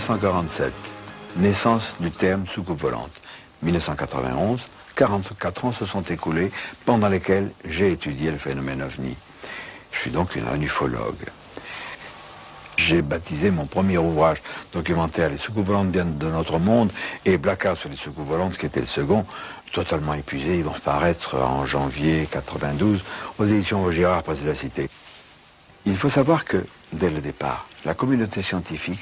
1947, naissance du terme soucoupe volante. 1991, 44 ans se sont écoulés pendant lesquels j'ai étudié le phénomène OVNI. Je suis donc un ufologue. J'ai baptisé mon premier ouvrage documentaire Les soucoupes volantes viennent de notre monde et Blackout sur les soucoupes volantes qui était le second, totalement épuisé. Ils vont paraître en janvier 92 aux éditions Vaugirard, près de la Cité. Il faut savoir que, dès le départ, la communauté scientifique,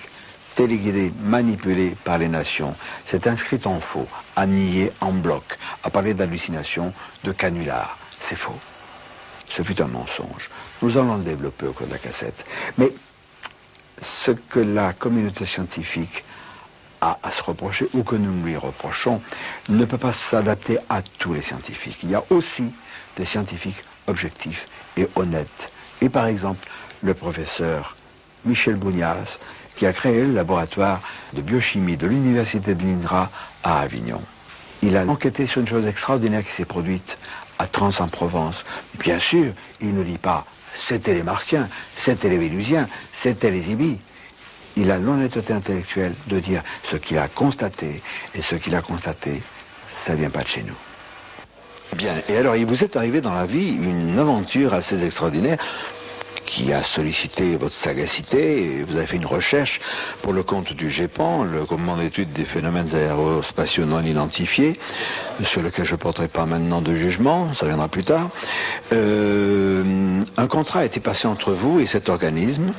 téléguidée, manipulée par les nations, s'est inscrite en faux, à nier en bloc, à parler d'hallucinations, de canulars. C'est faux. Ce fut un mensonge. Nous allons le développer au cours de la cassette. Mais ce que la communauté scientifique a à se reprocher, ou que nous lui reprochons, ne peut pas s'adapter à tous les scientifiques. Il y a aussi des scientifiques objectifs et honnêtes. Et par exemple, le professeur Michel Bounias, qui a créé le laboratoire de biochimie de l'université de l'INRA à Avignon. Il a enquêté sur une chose extraordinaire qui s'est produite à Trans-en-Provence. Bien sûr, il ne dit pas « c'était les Martiens, c'était les Vénusiens, c'était les Ibis ». Il a l'honnêteté intellectuelle de dire ce qu'il a constaté, et ce qu'il a constaté, ça ne vient pas de chez nous. Bien, et alors il vous est arrivé dans la vie une aventure assez extraordinaire qui a sollicité votre sagacité, et vous avez fait une recherche pour le compte du GEPAN, le groupement d'études des phénomènes aérospatiaux non identifiés, sur lequel je ne porterai pas maintenant de jugement, ça viendra plus tard. Un contrat a été passé entre vous et cet organisme.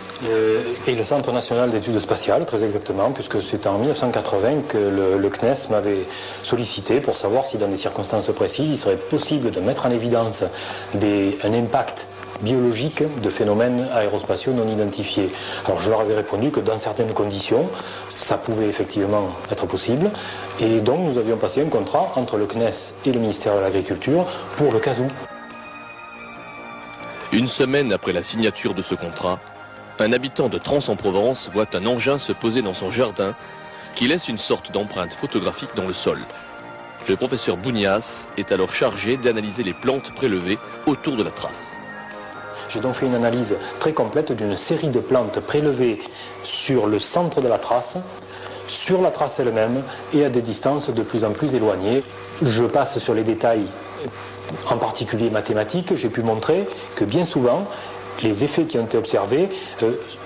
Et le Centre national d'études spatiales, très exactement, puisque c'est en 1980 que le CNES m'avait sollicité pour savoir si dans des circonstances précises, il serait possible de mettre en évidence un impact biologique de phénomènes aérospatiaux non identifiés. Alors je leur avais répondu que dans certaines conditions, ça pouvait effectivement être possible, et donc nous avions passé un contrat entre le CNES et le ministère de l'Agriculture pour le cas où. Une semaine après la signature de ce contrat, un habitant de Trans-en-Provence voit un engin se poser dans son jardin qui laisse une sorte d'empreinte photographique dans le sol. Le professeur Bounias est alors chargé d'analyser les plantes prélevées autour de la trace. J'ai donc fait une analyse très complète d'une série de plantes prélevées sur le centre de la trace, sur la trace elle-même et à des distances de plus en plus éloignées. Je passe sur les détails, en particulier mathématiques. J'ai pu montrer que bien souvent, les effets qui ont été observés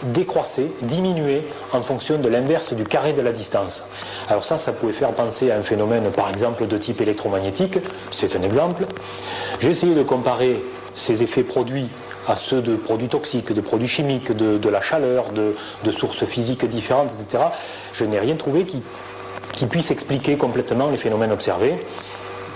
décroissaient, diminuaient en fonction de l'inverse du carré de la distance. Alors ça pouvait faire penser à un phénomène par exemple de type électromagnétique, c'est un exemple. J'ai essayé de comparer ces effets produits à ceux de produits toxiques, de produits chimiques, de la chaleur, de sources physiques différentes, etc. Je n'ai rien trouvé qui puisse expliquer complètement les phénomènes observés,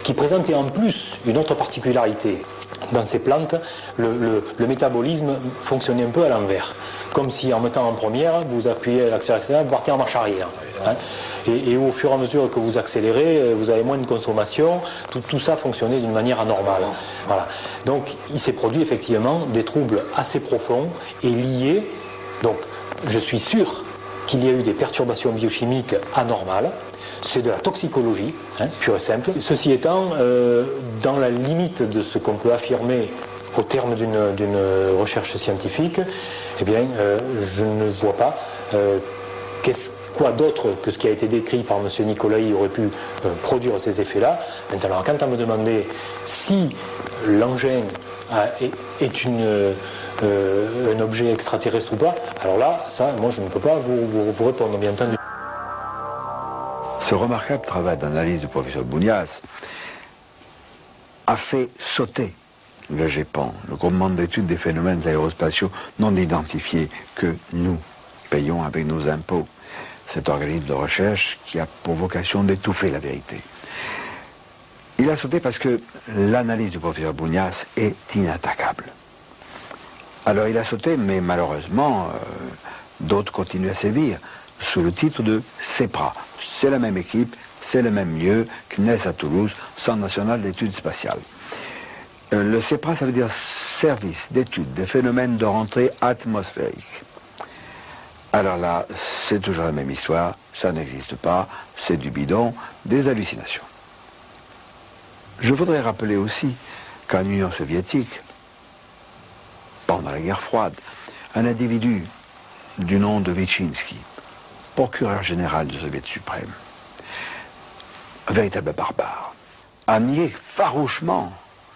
qui présentait en plus une autre particularité. Dans ces plantes, le métabolisme fonctionnait un peu à l'envers. Comme si en mettant en première, vous appuyez l'accélérateur, vous partez en marche arrière. Hein. Et au fur et à mesure que vous accélérez, vous avez moins de consommation. Tout ça fonctionnait d'une manière anormale. Voilà. Donc il s'est produit effectivement des troubles assez profonds et liés. Donc je suis sûr qu'il y a eu des perturbations biochimiques anormales. C'est de la toxicologie, hein, pure et simple. Ceci étant, dans la limite de ce qu'on peut affirmer au terme d'une recherche scientifique, eh bien, je ne vois pas quoi d'autre que ce qui a été décrit par M. Nicolai aurait pu produire ces effets-là. Maintenant, quant à me demander si l'engin est un objet extraterrestre ou pas, alors là, ça, moi, je ne peux pas vous répondre, bien entendu. Ce remarquable travail d'analyse du professeur Bounias a fait sauter le GEPAN, le groupement d'études des phénomènes aérospatiaux non identifiés, que nous payons avec nos impôts. Cet organisme de recherche qui a pour vocation d'étouffer la vérité. Il a sauté parce que l'analyse du professeur Bounias est inattaquable. Alors il a sauté, mais malheureusement, d'autres continuent à sévir, sous le titre de CEPRA. C'est la même équipe, c'est le même lieu, CNES à Toulouse, Centre national d'études spatiales. Le CEPRA, ça veut dire Service d'études des phénomènes de rentrée atmosphérique. Alors là, c'est toujours la même histoire, ça n'existe pas, c'est du bidon, des hallucinations. Je voudrais rappeler aussi qu'en Union soviétique, pendant la guerre froide, un individu du nom de Vichinsky procureur général du Soviet suprême, un véritable barbare, a nié farouchement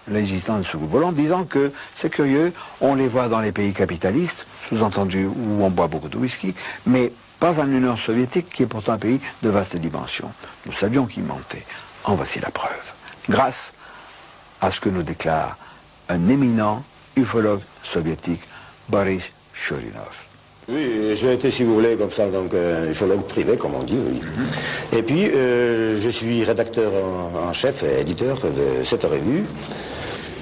l'existence de soucoupes volantes, disant que c'est curieux, on les voit dans les pays capitalistes, sous-entendu où on boit beaucoup de whisky, mais pas en Union soviétique, qui est pourtant un pays de vaste dimension. Nous savions qu'il mentait. En voici la preuve. Grâce à ce que nous déclare un éminent ufologue soviétique, Boris Churinov. Oui, j'ai été, si vous voulez, comme ça, donc ufologue privé, comme on dit, oui. Et puis, je suis rédacteur en chef et éditeur de cette revue.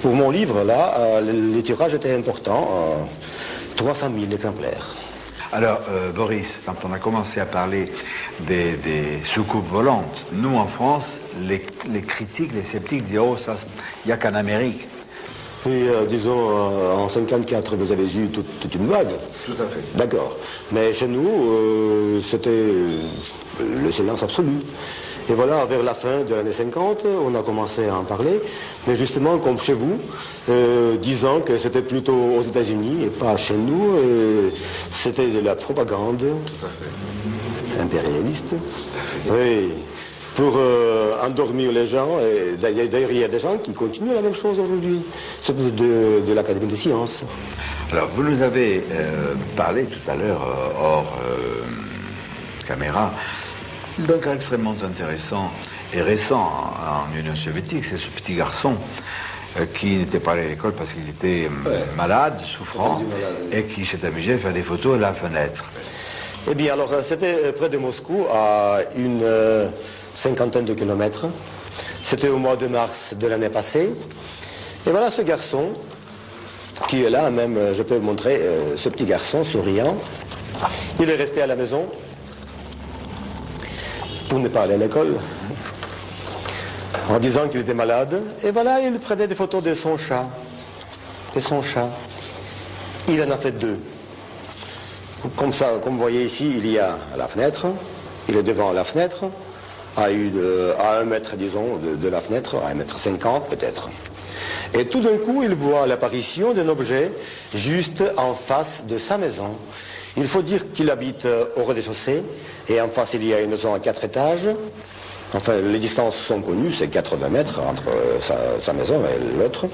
Pour mon livre, là, les tirages étaient importants, 300 000 exemplaires. Alors, Boris, quand on a commencé à parler des soucoupes volantes, nous, en France, les critiques, les sceptiques disaient « Oh, ça, il n'y a qu'en Amérique ». Puis, disons, en 1954, vous avez eu toute une vague. Tout à fait. D'accord. Mais chez nous, c'était le silence absolu. Et voilà, vers la fin de l'année 50, on a commencé à en parler. Mais justement, comme chez vous, disant que c'était plutôt aux États-Unis et pas chez nous, c'était de la propagande. Tout à fait. Impérialiste. Tout à fait. Oui. Pour endormir les gens. Et d'ailleurs, il y a des gens qui continuent la même chose aujourd'hui. C'est de l'Académie des sciences. Alors, vous nous avez parlé tout à l'heure, hors caméra, d'un cas extrêmement intéressant et récent en Union soviétique. C'est ce petit garçon qui n'était pas allé à l'école parce qu'il était malade, souffrant, et qui s'est amusé à faire des photos à la fenêtre. Eh bien, alors, c'était près de Moscou, à une cinquantaine de kilomètres. C'était au mois de mars de l'année passée. Et voilà ce garçon, qui est là, même, je peux vous montrer, ce petit garçon souriant. Il est resté à la maison pour ne pas aller à l'école, en disant qu'il était malade. Et voilà, il prenait des photos de son chat. De son chat. Il en a fait 2. Comme ça, comme vous voyez ici, il y a la fenêtre. Il est devant la fenêtre, à 1 mètre, disons, de la fenêtre, à 1,50 m peut-être. Et tout d'un coup, il voit l'apparition d'un objet juste en face de sa maison. Il faut dire qu'il habite au rez-de-chaussée, et en face, il y a une maison à 4 étages. Enfin, les distances sont connues, c'est 80 mètres entre sa maison et l'autre.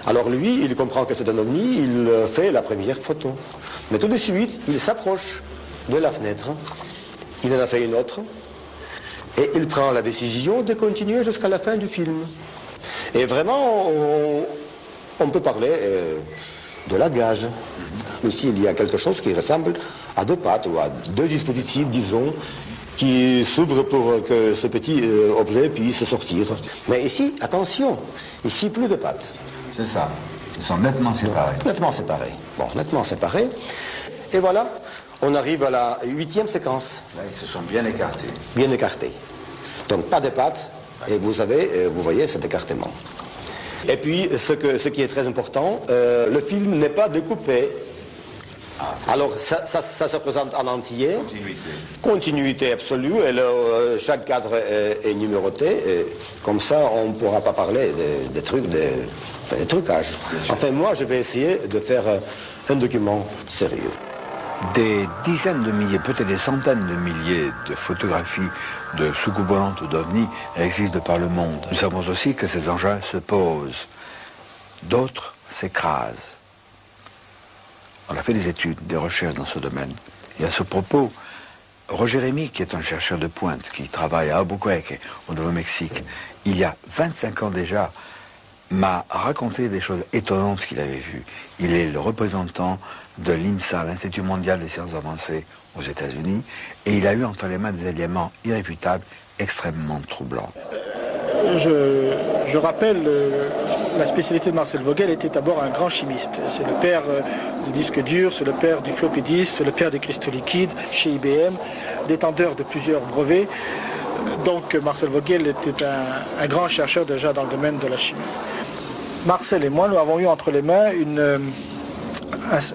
Alors lui, il comprend que c'est un ovni, il fait la première photo. Mais tout de suite, il s'approche de la fenêtre, il en a fait une autre, et il prend la décision de continuer jusqu'à la fin du film. Et vraiment, on peut parler de la gage. Ici, il y a quelque chose qui ressemble à 2 pattes, ou à 2 dispositifs, disons, qui s'ouvrent pour que ce petit objet puisse sortir. Mais ici, attention, ici, plus de pattes. C'est ça. Ils sont nettement séparés. Nettement séparés. Bon, nettement séparés. Et voilà, on arrive à la 8e séquence. Là, ils se sont bien écartés. Bien écartés. Donc, pas de pattes. Et vous voyez cet écartement. Et puis, ce qui est très important, le film n'est pas découpé. Alors, ça se présente en entier. Continuité. Continuité absolue. Et chaque cadre est numéroté. Et comme ça, on ne pourra pas parler des trucs, des trucages. Enfin, moi, je vais essayer de faire un document sérieux. Des dizaines de milliers, peut-être des centaines de milliers de photographies de soucoupes volantes ou d'ovnis existent de par le monde. Nous savons aussi que ces engins se posent. D'autres s'écrasent. On a fait des études, des recherches dans ce domaine. Et à ce propos, Roger Rémy, qui est un chercheur de pointe, qui travaille à Albuquerque, au Nouveau-Mexique, il y a 25 ans déjà, m'a raconté des choses étonnantes qu'il avait vues. Il est le représentant de l'IMSA, l'Institut mondial des sciences avancées aux États-Unis, et il a eu entre les mains des éléments irréfutables, extrêmement troublants. Je rappelle, la spécialité de Marcel Vogel était d'abord un grand chimiste. C'est le père du disque dur, c'est le père du floppy disk, c'est le père des cristaux liquides chez IBM, détenteur de plusieurs brevets. Donc Marcel Vogel était un grand chercheur déjà dans le domaine de la chimie. Marcel et moi, nous avons eu entre les mains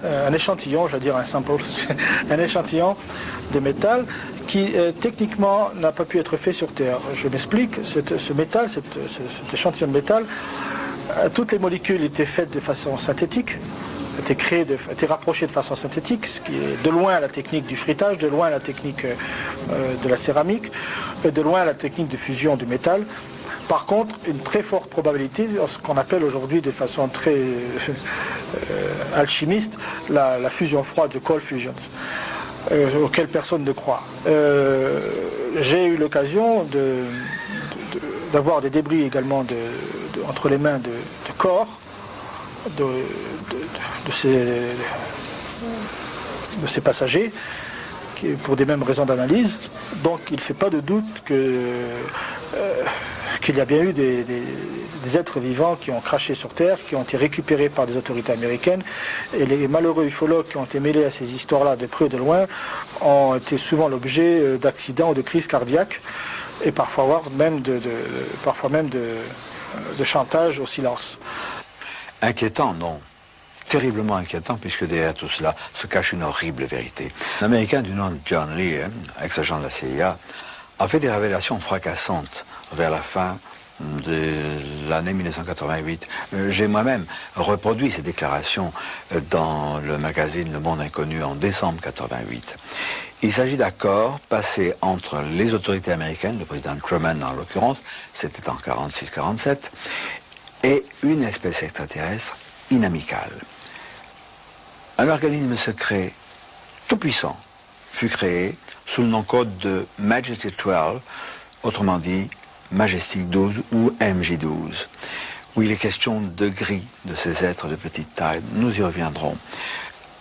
un échantillon, je veux dire un sample, un échantillon de métal qui techniquement n'a pas pu être fait sur Terre. Je m'explique, ce métal, cet échantillon de métal, toutes les molécules étaient faites de façon synthétique, été créé, a été rapproché de façon synthétique, ce qui est de loin la technique du frittage, de loin la technique de la céramique, de loin la technique de fusion du métal. Par contre, une très forte probabilité, ce qu'on appelle aujourd'hui de façon très alchimiste, la fusion froide, the cold fusions, auquel personne ne croit. J'ai eu l'occasion d'avoir des débris également entre les mains de corps de ces passagers pour des mêmes raisons d'analyse. Donc il ne fait pas de doute qu'il y a bien eu des êtres vivants qui ont craché sur Terre, qui ont été récupérés par des autorités américaines. Et les malheureux ufologues qui ont été mêlés à ces histoires-là de près ou de loin ont été souvent l'objet d'accidents ou de crises cardiaques et parfois même de chantage au silence. Inquiétant, non. Terriblement inquiétant, puisque derrière tout cela se cache une horrible vérité. Un Américain du nom de John Lee, ex-agent de la CIA, a fait des révélations fracassantes vers la fin de l'année 1988. J'ai moi-même reproduit ces déclarations dans le magazine Le Monde Inconnu en décembre 1988. Il s'agit d'accords passés entre les autorités américaines, le président Truman en l'occurrence, c'était en 1946-1947, et une espèce extraterrestre inamicale. Un organisme secret tout puissant fut créé sous le nom code de Majesty 12, autrement dit Majestic 12 ou MJ12, où il est question de gris de ces êtres de petite taille. Nous y reviendrons.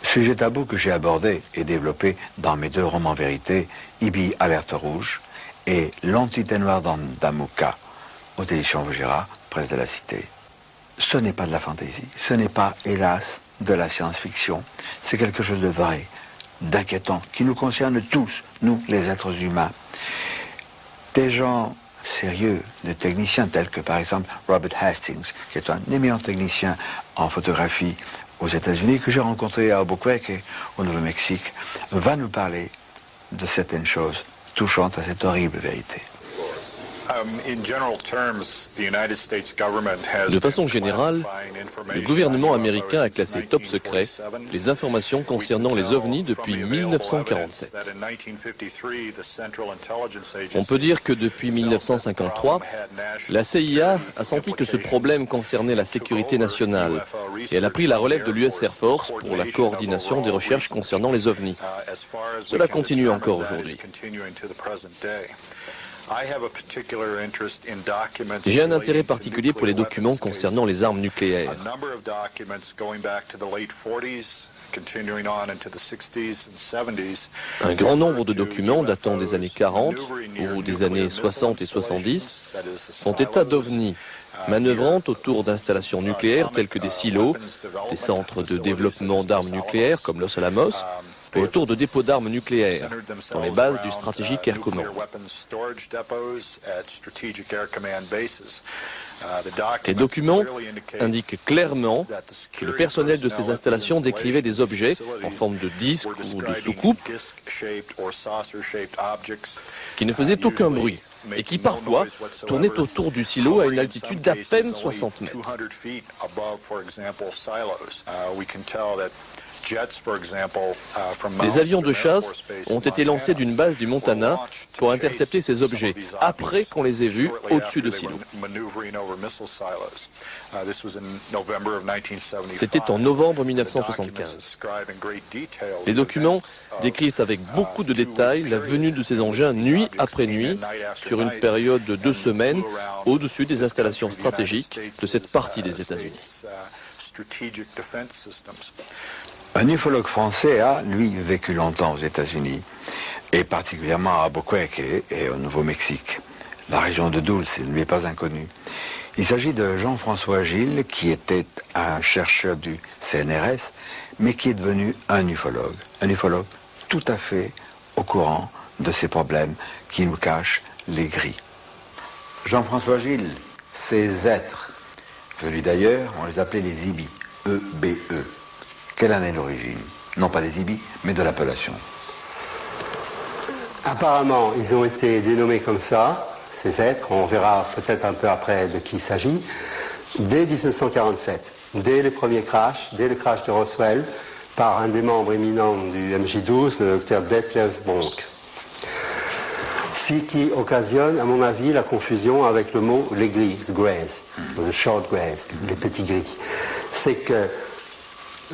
Sujet tabou que j'ai abordé et développé dans mes deux romans vérités, Ibi Alerte Rouge et L'Entité Noire d'Amouka, aux éditions Vaugirard, presse de la Cité. Ce n'est pas de la fantaisie, ce n'est pas, hélas, de la science-fiction, c'est quelque chose de vrai, d'inquiétant, qui nous concerne tous, nous, les êtres humains. Des gens sérieux, des techniciens tels que par exemple Robert Hastings, qui est un éminent technicien en photographie aux États-Unis, que j'ai rencontré à Albuquerque, au Nouveau-Mexique, va nous parler de certaines choses touchantes à cette horrible vérité. De façon générale, le gouvernement américain a classé top secret les informations concernant les ovnis depuis 1947. On peut dire que depuis 1953, la CIA a senti que ce problème concernait la sécurité nationale et elle a pris la relève de l'US Air Force pour la coordination des recherches concernant les ovnis. Cela continue encore aujourd'hui. J'ai un intérêt particulier pour les documents concernant les armes nucléaires. Un grand nombre de documents datant des années 40 ou des années 60 et 70 font état d'ovnis manœuvrant autour d'installations nucléaires telles que des silos, des centres de développement d'armes nucléaires comme Los Alamos, et autour de dépôts d'armes nucléaires, dans les bases du Strategic Air Command. Les documents indiquent clairement que le personnel de ces installations décrivait des objets en forme de disques ou de soucoupes qui ne faisaient aucun bruit et qui parfois tournaient autour du silo à une altitude d'à peine 60 mètres. Des avions de chasse ont été lancés d'une base du Montana pour intercepter ces objets, après qu'on les ait vus au-dessus de silos. C'était en novembre 1975. Les documents décrivent avec beaucoup de détails la venue de ces engins nuit après nuit, sur une période de 2 semaines, au-dessus des installations stratégiques de cette partie des États-Unis. Un ufologue français a, lui, vécu longtemps aux États-Unis, et particulièrement à Albuquerque et au Nouveau-Mexique. La région de Dulce ne lui est pas inconnue. Il s'agit de Jean-François Gilles, qui était un chercheur du CNRS, mais qui est devenu un ufologue tout à fait au courant de ces problèmes qui nous cachent les gris. Jean-François Gilles, ces êtres, venus d'ailleurs, on les appelait les IBI, E-B-E. Quelle en est l'origine? Non pas des IBI, mais de l'appellation. Apparemment, ils ont été dénommés comme ça, ces êtres. On verra peut-être un peu après de qui il s'agit. dès 1947, dès les premiers crashs, dès le crash de Roswell, par un des membres éminents du MJ12, le docteur Detlev Bonk. Ce qui occasionne, à mon avis, la confusion avec le mot les gris, the greys, the short greys, les petits gris. C'est que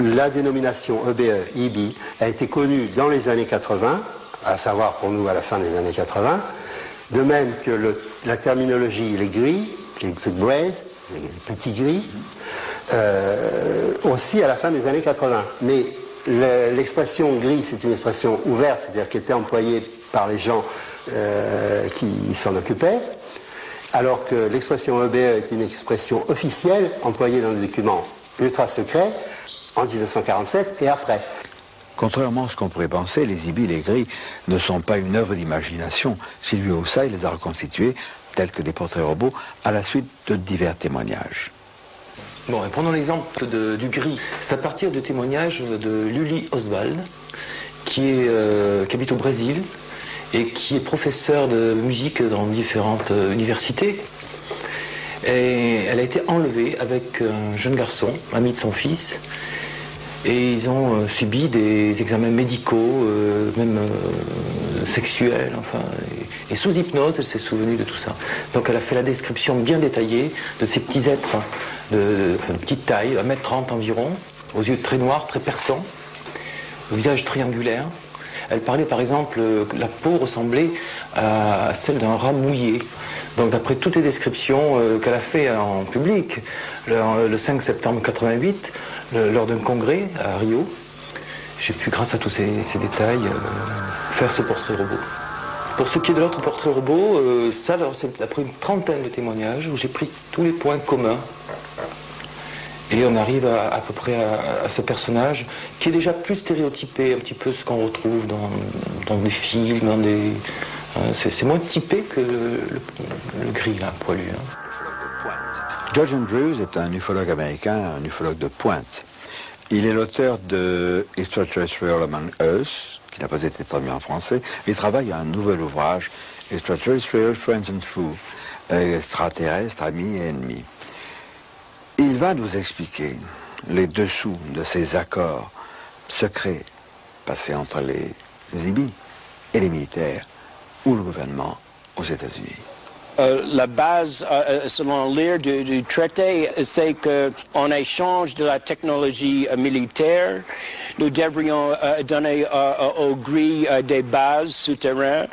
la dénomination EBE, EB, a été connue dans les années 80, à savoir pour nous à la fin des années 80, de même que la terminologie les gris, les greys, les petits gris, aussi à la fin des années 80. Mais l'expression gris, c'est une expression ouverte, c'est-à-dire qui était employée par les gens qui s'en occupaient, alors que l'expression EBE est une expression officielle employée dans des documents ultra secrets en 1947 et après. Contrairement à ce qu'on pourrait penser, les ibis, les gris, ne sont pas une œuvre d'imagination. Sylvie Houssaye les a reconstitués tels que des portraits robots à la suite de divers témoignages. Bon, et prenons l'exemple du gris. C'est à partir du témoignage de Luli Oswald, qui habite au Brésil et qui est professeur de musique dans différentes universités. Et elle a été enlevée avec un jeune garçon, ami de son fils, et ils ont subi des examens médicaux, même sexuels, enfin, et sous hypnose, elle s'est souvenue de tout ça. Donc elle a fait la description bien détaillée de ces petits êtres de petite taille, 1m30 environ, aux yeux très noirs, très perçants, au visage triangulaire. Elle parlait par exemple que la peau ressemblait à celle d'un rat mouillé. Donc d'après toutes les descriptions qu'elle a fait en public, le 5 septembre 88, lors d'un congrès à Rio, j'ai pu, grâce à tous ces détails, faire ce portrait robot. Pour ce qui est de l'autre portrait robot, c'est après une trentaine de témoignages où j'ai pris tous les points communs. Et on arrive à peu près à ce personnage qui est déjà plus stéréotypé, un petit peu ce qu'on retrouve dans des films, c'est moins typé que le gris, là, poilu. Hein. George Andrews est un ufologue américain, un ufologue de pointe. Il est l'auteur de Extraterrestrial Among Us, qui n'a pas été traduit en français. Il travaille à un nouvel ouvrage, Extraterrestrial Friends and Foes, extraterrestres, amis et ennemis. Il va nous expliquer les dessous de ces accords secrets passés entre les ibis et les militaires ou le gouvernement aux États-Unis. La base, selon Lear, du traité, c'est qu'en échange de la technologie militaire, nous devrions donner aux gris des bases souterraines.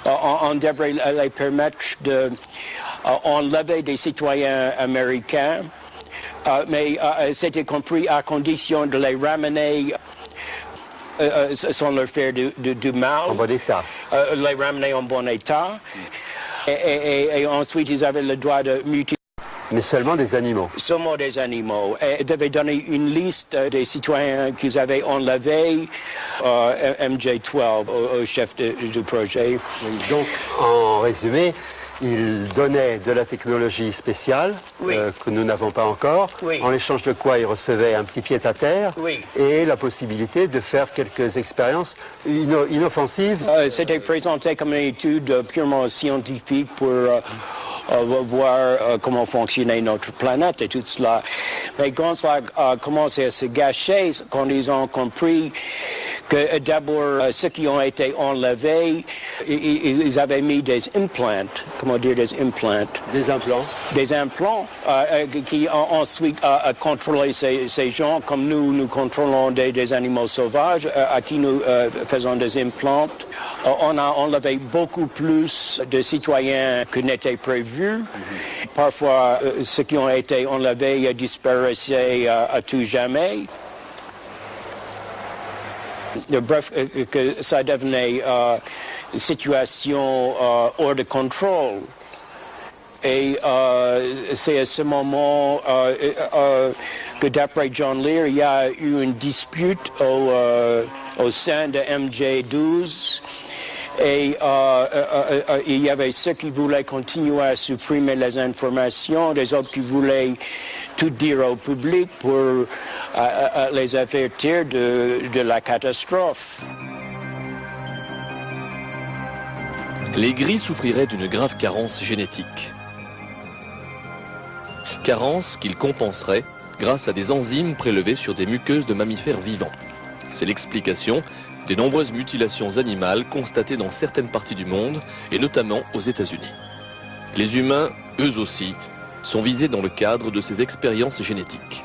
On devrait les permettre d'enlever des citoyens américains, mais c'était compris à condition de les ramener sans leur faire du mal. En bon état. Les ramener en bon état. Et ensuite, ils avaient le droit de mutiler. Mais seulement des animaux. Seulement des animaux. Et ils devaient donner une liste des citoyens qu'ils avaient enlevés, MJ12, au chef du projet. Donc, en résumé, il donnait de la technologie spéciale, oui, que nous n'avons pas encore, oui, en échange de quoi il recevait un petit pied-à-terre, oui, et la possibilité de faire quelques expériences inoffensives. C'était présenté comme une étude purement scientifique pour voir comment fonctionnait notre planète et tout cela. Mais quand ça a commencé à se gâcher, quand ils ont compris que d'abord, ceux qui ont été enlevés, ils avaient mis des implants, comment dire des implants? Des implants. Des implants qui ont ensuite contrôlé ces gens, comme nous contrôlons des animaux sauvages, à qui nous faisons des implants. On a enlevé beaucoup plus de citoyens que n'était prévu. Parfois, ceux qui ont été enlevés disparaissaient à tout jamais. Bref, que ça devenait une situation hors de contrôle. Et c'est à ce moment que d'après John Lear, il y a eu une dispute au sein de MJ12. Et il y avait ceux qui voulaient continuer à supprimer les informations, des autres qui voulaient tout dire au public pour les avertir de la catastrophe. Les gris souffriraient d'une grave carence génétique. carence qu'il compenserait grâce à des enzymes prélevées sur des muqueuses de mammifères vivants. C'est l'explication des nombreuses mutilations animales constatées dans certaines parties du monde, et notamment aux États-Unis. Les humains, eux aussi, sont visés dans le cadre de ces expériences génétiques.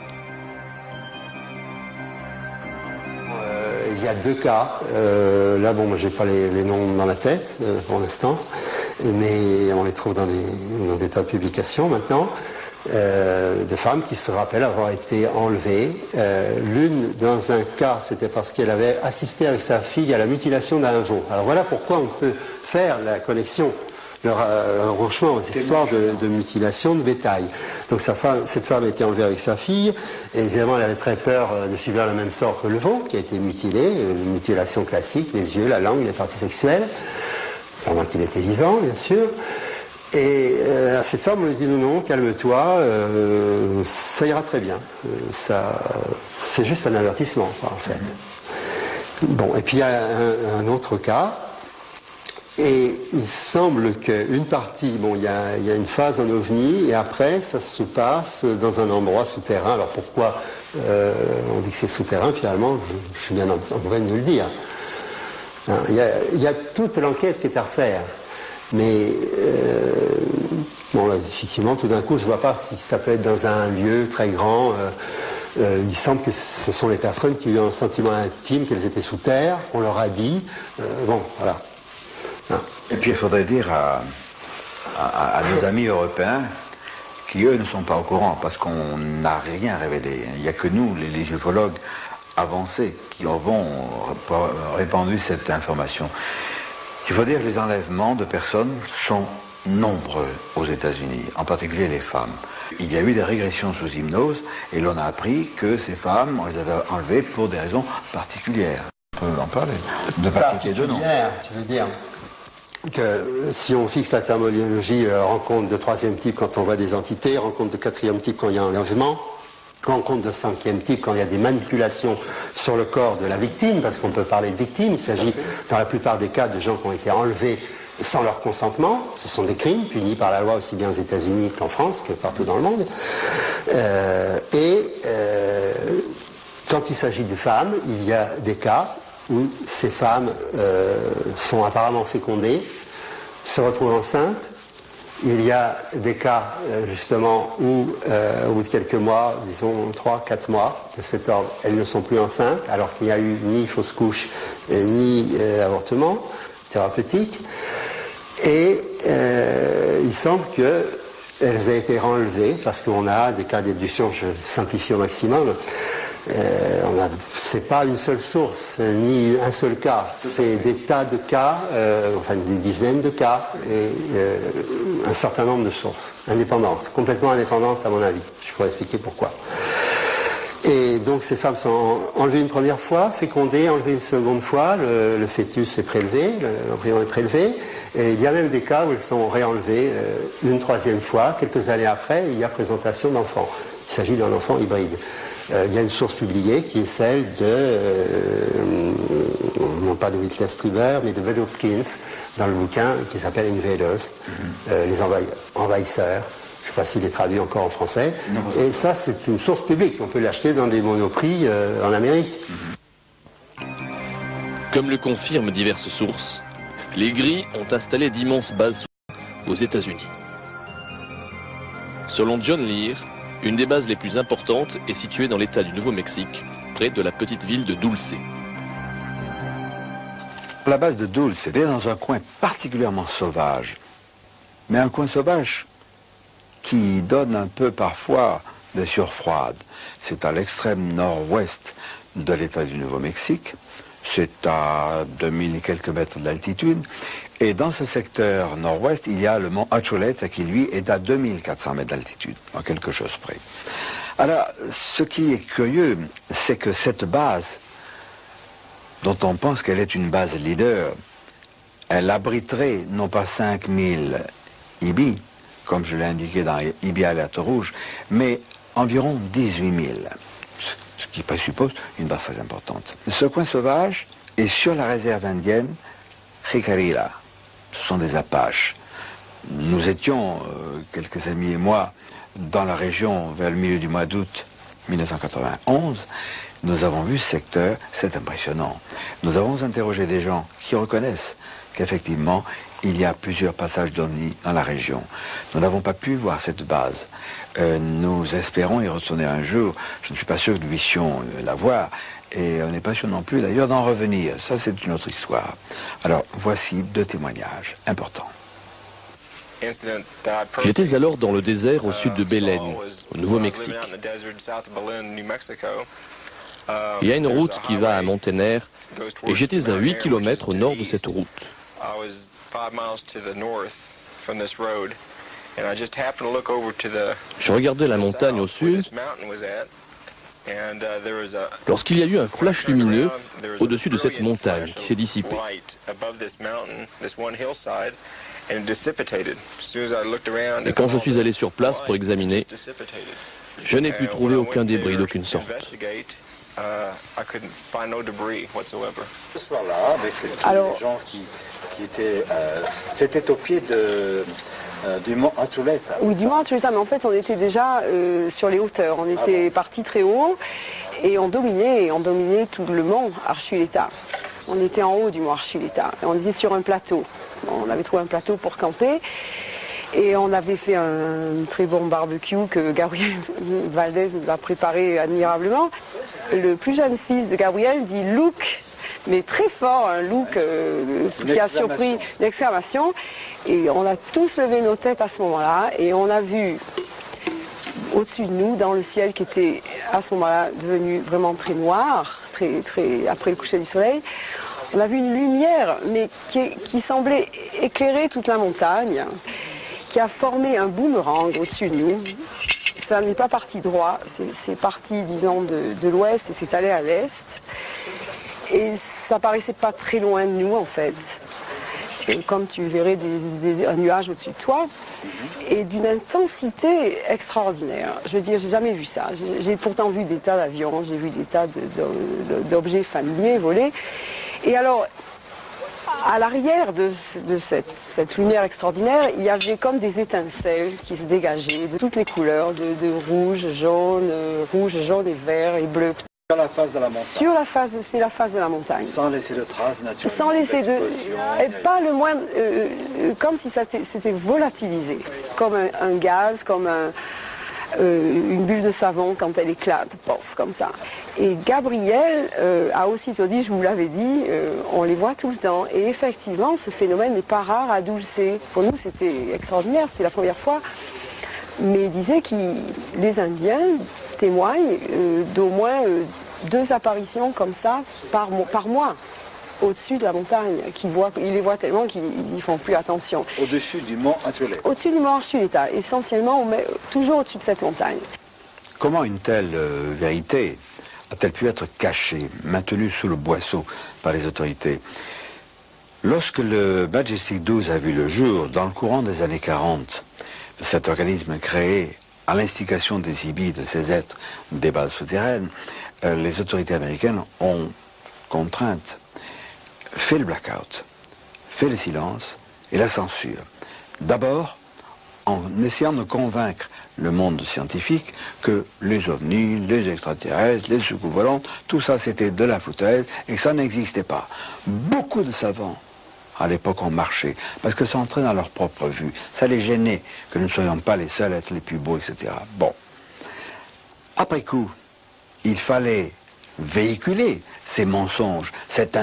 Il y a deux cas. Là, bon, moi, j'ai pas les noms dans la tête pour l'instant, mais on les trouve dans des tas de publications maintenant. De femmes qui se rappellent avoir été enlevées. L'une, dans un cas, c'était parce qu'elle avait assisté avec sa fille à la mutilation d'un veau. Alors voilà pourquoi on peut faire la connexion, le rapprochement aux histoires de mutilation de bétail. Donc cette femme a été enlevée avec sa fille, et évidemment elle avait très peur de subir le même sort que le veau, qui a été mutilé, une mutilation classique, les yeux, la langue, les parties sexuelles, pendant qu'il était vivant, bien sûr. Et à cette femme, on lui dit non, calme-toi, ça ira très bien. C'est juste un avertissement, quoi, en fait. Bon, et puis il y a un autre cas, et il semble qu'une partie, bon, il y a une phase en ovni, et après, ça se passe dans un endroit souterrain. Alors pourquoi on dit que c'est souterrain, finalement, je suis bien en train de le dire. Hein, il y a toute l'enquête qui est à refaire. Mais bon, là, effectivement, tout d'un coup, je ne vois pas si ça peut être dans un lieu très grand. Il semble que ce sont les personnes qui ont eu un sentiment intime qu'elles étaient sous terre, qu'on leur a dit. Bon, voilà. Hein. Et puis il faudrait dire à nos amis européens qui, eux, ne sont pas au courant, parce qu'on n'a rien révélé. Il n'y a que nous, les ufologues avancés, qui avons répandu cette information. Il faut dire que les enlèvements de personnes sont nombreux aux États-Unis, en particulier les femmes. Il y a eu des régressions sous hypnose, et l'on a appris que ces femmes, on les avait enlevées pour des raisons particulières. On peut en parler. De particulières, tu veux dire que si on fixe la terminologie rencontre de troisième type quand on voit des entités, rencontre de quatrième type quand il y a un enlèvement, rencontre de cinquième type quand il y a des manipulations sur le corps de la victime, parce qu'on peut parler de victime, il s'agit dans la plupart des cas de gens qui ont été enlevés sans leur consentement, ce sont des crimes punis par la loi aussi bien aux États-Unis qu'en France, que partout dans le monde. Quand il s'agit de femmes, il y a des cas où ces femmes sont apparemment fécondées, se retrouvent enceintes. Il y a des cas, justement, où, au bout de quelques mois, disons 3-4 mois de cet ordre, elles ne sont plus enceintes, alors qu'il n'y a eu ni fausse couche, ni avortement thérapeutique. Et il semble qu'elles aient été renlevées, parce qu'on a des cas d'ébullition, je simplifie au maximum. C'est pas une seule source, ni un seul cas, c'est des tas de cas, enfin des dizaines de cas, et un certain nombre de sources, indépendantes, complètement indépendantes à mon avis. Je pourrais expliquer pourquoi. Et donc ces femmes sont enlevées une première fois, fécondées, enlevées une seconde fois, le fœtus est prélevé, l'embryon est prélevé, et il y a même des cas où elles sont réenlevées une troisième fois, quelques années après, il y a présentation d'enfants. Il s'agit d'un enfant hybride. Il y a une source publiée qui est celle de, non pas de Whitley Strieber, mais de Ved Hopkins, dans le bouquin qui s'appelle Invaders, les envahisseurs. Je ne sais pas s'il est traduit encore en français. Non, et ça, c'est une source publique. On peut l'acheter dans des monoprix en Amérique. Comme le confirment diverses sources, les Gris ont installé d'immenses bases aux États-Unis. Selon John Lear, une des bases les plus importantes est située dans l'État du Nouveau-Mexique, près de la petite ville de Dulce. La base de Dulce était dans un coin particulièrement sauvage, mais un coin sauvage qui donne un peu parfois des sueurs froides. C'est à l'extrême nord-ouest de l'État du Nouveau-Mexique, c'est à 2000 et quelques mètres d'altitude, et dans ce secteur nord-ouest, il y a le mont Acholette qui, lui, est à 2400 mètres d'altitude, en quelque chose près. Alors, ce qui est curieux, c'est que cette base, dont on pense qu'elle est une base leader, elle abriterait non pas 5000 IBI, comme je l'ai indiqué dans IBI Alerte Rouge, mais environ 18 000, ce qui présuppose une base très importante. Ce coin sauvage est sur la réserve indienne Jicarilla. Ce sont des Apaches. Nous étions, quelques amis et moi, dans la région vers le milieu du mois d'août 1991, nous avons vu ce secteur, c'est impressionnant. Nous avons interrogé des gens qui reconnaissent qu'effectivement, il y a plusieurs passages d'OVNI dans la région. Nous n'avons pas pu voir cette base. Nous espérons y retourner un jour. Je ne suis pas sûr que nous puissions la voir. Et on n'est pas sûr non plus d'ailleurs d'en revenir. Ça, c'est une autre histoire. Alors, voici 2 témoignages importants. J'étais alors dans le désert au sud de Belen, au Nouveau-Mexique. Il y a une route qui va à Montener et j'étais à 8 km au nord de cette route. Je regardais la montagne au sud lorsqu'il y a eu un flash lumineux au-dessus de cette montagne qui s'est dissipé. Et quand je suis allé sur place pour examiner, je n'ai pu trouver aucun débris d'aucune sorte. Ce soir-là, avec tous les gens qui étaient... c'était au pied du mont Archuleta. Oui, du mont Archuleta, mais en fait on était déjà sur les hauteurs. On était parti très haut et on dominait tout le mont Archuleta. On était en haut du mont Archuleta. On était sur un plateau. On avait trouvé un plateau pour camper. Et on avait fait un très bon barbecue que Gabriel Valdez nous a préparé admirablement. Le plus jeune fils de Gabriel dit « Look », mais très fort, un look qui a surpris, une exclamation. Et on a tous levé nos têtes à ce moment-là et on a vu au-dessus de nous, dans le ciel qui était à ce moment-là devenu vraiment très noir, très après le coucher du soleil, on a vu une lumière mais qui semblait éclairer toute la montagne, qui a formé un boomerang au-dessus de nous. Ça n'est pas parti droit, c'est parti, disons, de l'ouest et c'est allé à l'est. Et ça paraissait pas très loin de nous, en fait. Et comme tu verrais un nuage au-dessus de toi, et d'une intensité extraordinaire. Je veux dire, j'ai jamais vu ça. J'ai pourtant vu des tas d'avions, j'ai vu des tas d'objets familiers voler. Et alors, à l'arrière de cette lumière extraordinaire, il y avait comme des étincelles qui se dégageaient de toutes les couleurs, de rouge, jaune et vert et bleu. Sur la face de la montagne. C'est la face de la montagne. Sans laisser de traces naturelles. Sans laisser et pas le moins, comme si ça s'était volatilisé, comme un gaz, comme une bulle de savon quand elle éclate, pof, comme ça. Et Gabriel a aussitôt dit, je vous l'avais dit, on les voit tout le temps. Et effectivement, ce phénomène n'est pas rare à Dulce. Pour nous, c'était extraordinaire, c'était la première fois. Mais il disait que les Indiens témoignent d'au moins 2 apparitions comme ça par mois au-dessus de la montagne. Ils les voient tellement qu'ils n'y font plus attention. Au-dessus du mont Archuleta. Au-dessus du mont Archuleta, essentiellement toujours au-dessus de cette montagne. Comment une telle vérité a-t-elle pu être cachée, maintenue sous le boisseau par les autorités? Lorsque le Majestic 12 a vu le jour, dans le courant des années 40, cet organisme créé à l'instigation des IBI, de ces êtres des bases souterraines, les autorités américaines ont contrainte, fait le blackout, fait le silence et la censure. D'abord, en essayant de convaincre le monde scientifique que les ovnis, les extraterrestres, les soucoupes volantes, tout ça c'était de la foutaise et que ça n'existait pas. Beaucoup de savants à l'époque ont marché, parce que ça entrait dans leur propre vue. Ça les gênait que nous ne soyons pas les seuls à être les plus beaux, etc. Bon. Après coup, il fallait véhiculer ces mensonges, cette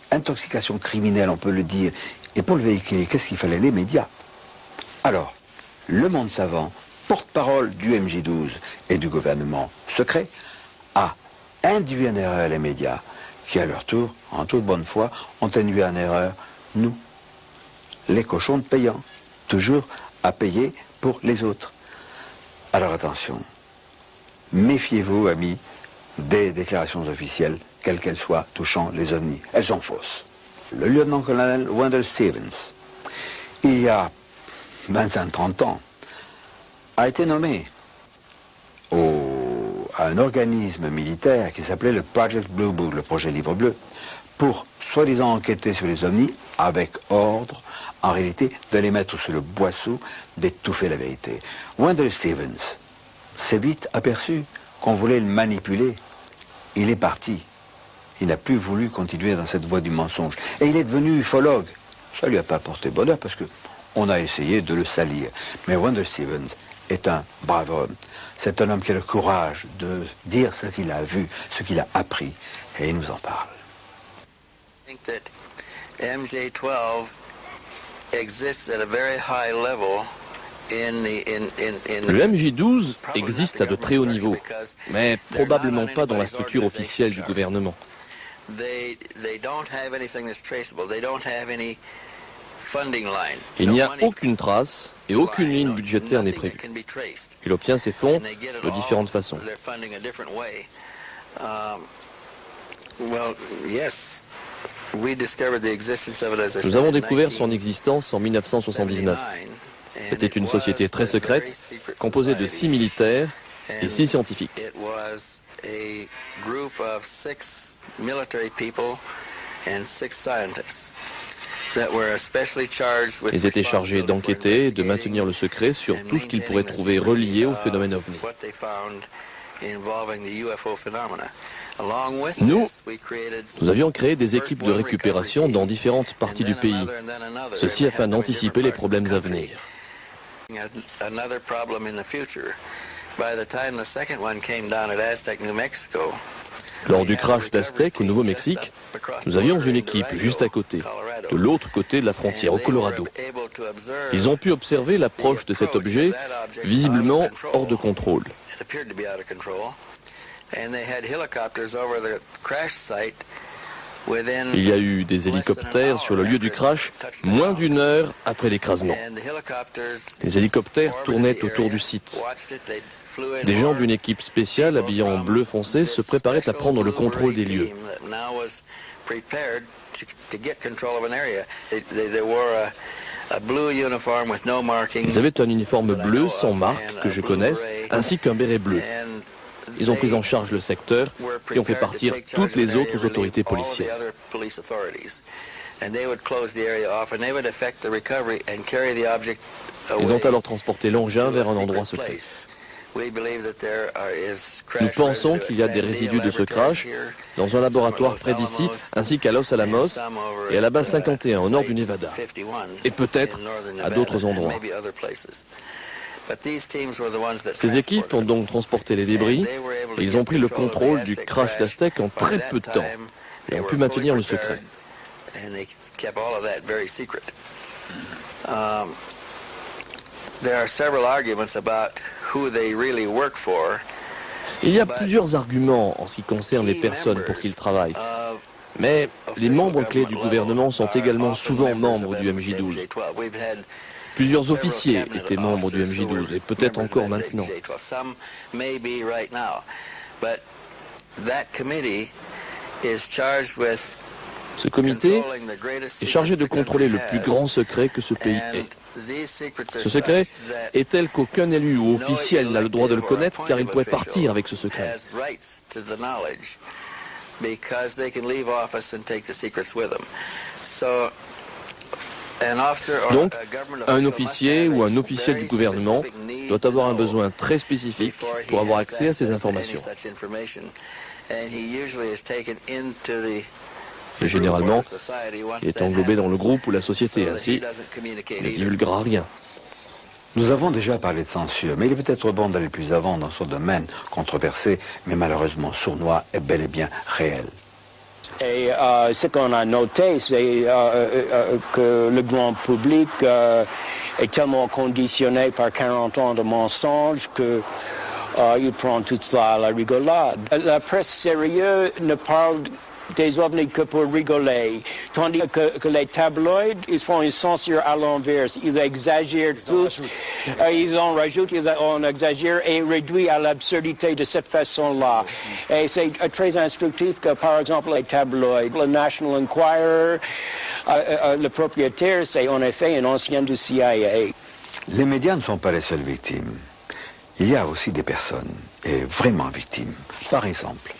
intoxication criminelle, on peut le dire. Et pour le véhiculer, qu'est-ce qu'il fallait? Les médias. Alors, le monde savant, porte-parole du MJ12 et du gouvernement secret, a induit en erreur les médias, qui à leur tour, en toute bonne foi, ont induit en erreur nous, les cochons payants, toujours à payer pour les autres. Alors attention, méfiez-vous, amis, des déclarations officielles, quelles qu'elles soient, touchant les ovnis. Elles sont fausses. Le lieutenant-colonel Wendell Stevens, il y a 25-30 ans, a été nommé à un organisme militaire qui s'appelait le Project Blue Book, le projet Livre Bleu, pour soi-disant enquêter sur les ovnis avec ordre, en réalité, de les mettre sous le boisseau, d'étouffer la vérité. Wendell Stevens s'est vite aperçu qu'on voulait le manipuler. Il est parti. Il n'a plus voulu continuer dans cette voie du mensonge. Et il est devenu ufologue. Ça ne lui a pas porté bonheur parce qu'on a essayé de le salir. Mais Wendell Stevens est un brave homme. C'est un homme qui a le courage de dire ce qu'il a vu, ce qu'il a appris. Et il nous en parle. I think that MJ12 exists at a very high level Le MJ12 existe à de très hauts niveaux, mais probablement pas dans la structure officielle du gouvernement. Il n'y a aucune trace et aucune ligne budgétaire n'est prévue. Il obtient ses fonds de différentes façons. Nous avons découvert son existence en 1979. C'était une société très secrète, composée de 6 militaires et 6 scientifiques. Ils étaient chargés d'enquêter et de maintenir le secret sur tout ce qu'ils pourraient trouver relié au phénomène OVNI. Nous avions créé des équipes de récupération dans différentes parties du pays, ceci afin d'anticiper les problèmes à venir. Lors du crash d'Aztec au Nouveau-Mexique, nous avions une équipe juste à côté, de l'autre côté de la frontière, au Colorado. Ils ont pu observer l'approche de cet objet, visiblement hors de contrôle. Il y a eu des hélicoptères sur le lieu du crash moins d'une heure après l'écrasement. Les hélicoptères tournaient autour du site. Des gens d'une équipe spéciale habillés en bleu foncé se préparaient à prendre le contrôle des lieux. Ils avaient un uniforme bleu sans marque que je connaisse, ainsi qu'un béret bleu. Ils ont pris en charge le secteur et ont fait partir toutes les autres autorités policières. Ils ont alors transporté l'engin vers un endroit secret. Nous pensons qu'il y a des résidus de ce crash dans un laboratoire près d'ici, ainsi qu'à Los Alamos et à la base 51 au nord du Nevada, et peut-être à d'autres endroits. Ces équipes ont donc transporté les débris et ils ont pris le contrôle du crash d'Aztec en très peu de temps et ont pu maintenir le secret. Il y a plusieurs arguments en ce qui concerne les personnes pour qui ils travaillent. Mais les membres clés du gouvernement sont également souvent membres du MJ12. Plusieurs officiers étaient membres du MJ12 et peut-être encore maintenant. Ce comité est chargé de contrôler le plus grand secret que ce pays ait. Ce secret est tel qu'aucun élu ou officiel n'a le droit de le connaître car il pourrait partir avec ce secret. Donc, un officier ou un officiel du gouvernement doit avoir un besoin très spécifique pour avoir accès à ces informations. Et généralement, il est englobé dans le groupe ou la société, ainsi, il ne divulguera rien. Nous avons déjà parlé de censure, mais il est peut-être bon d'aller plus avant dans ce domaine controversé, mais malheureusement sournois et bel et bien réel. Et ce qu'on a noté, c'est que le grand public est tellement conditionné par 40 ans de mensonges qu'il prend tout cela à la rigolade. La presse sérieuse ne parle des ovnis que pour rigoler, tandis que les tabloïds, ils font une censure à l'inverse. Ils exagèrent tout, ils en rajoutent, on exagère et réduit à l'absurdité de cette façon-là. Et c'est très instructif que, par exemple, les tabloïds, le National Enquirer, le propriétaire, c'est en effet un ancien du CIA. Les médias ne sont pas les seules victimes. il y a aussi des personnes, et vraiment victimes. Par exemple,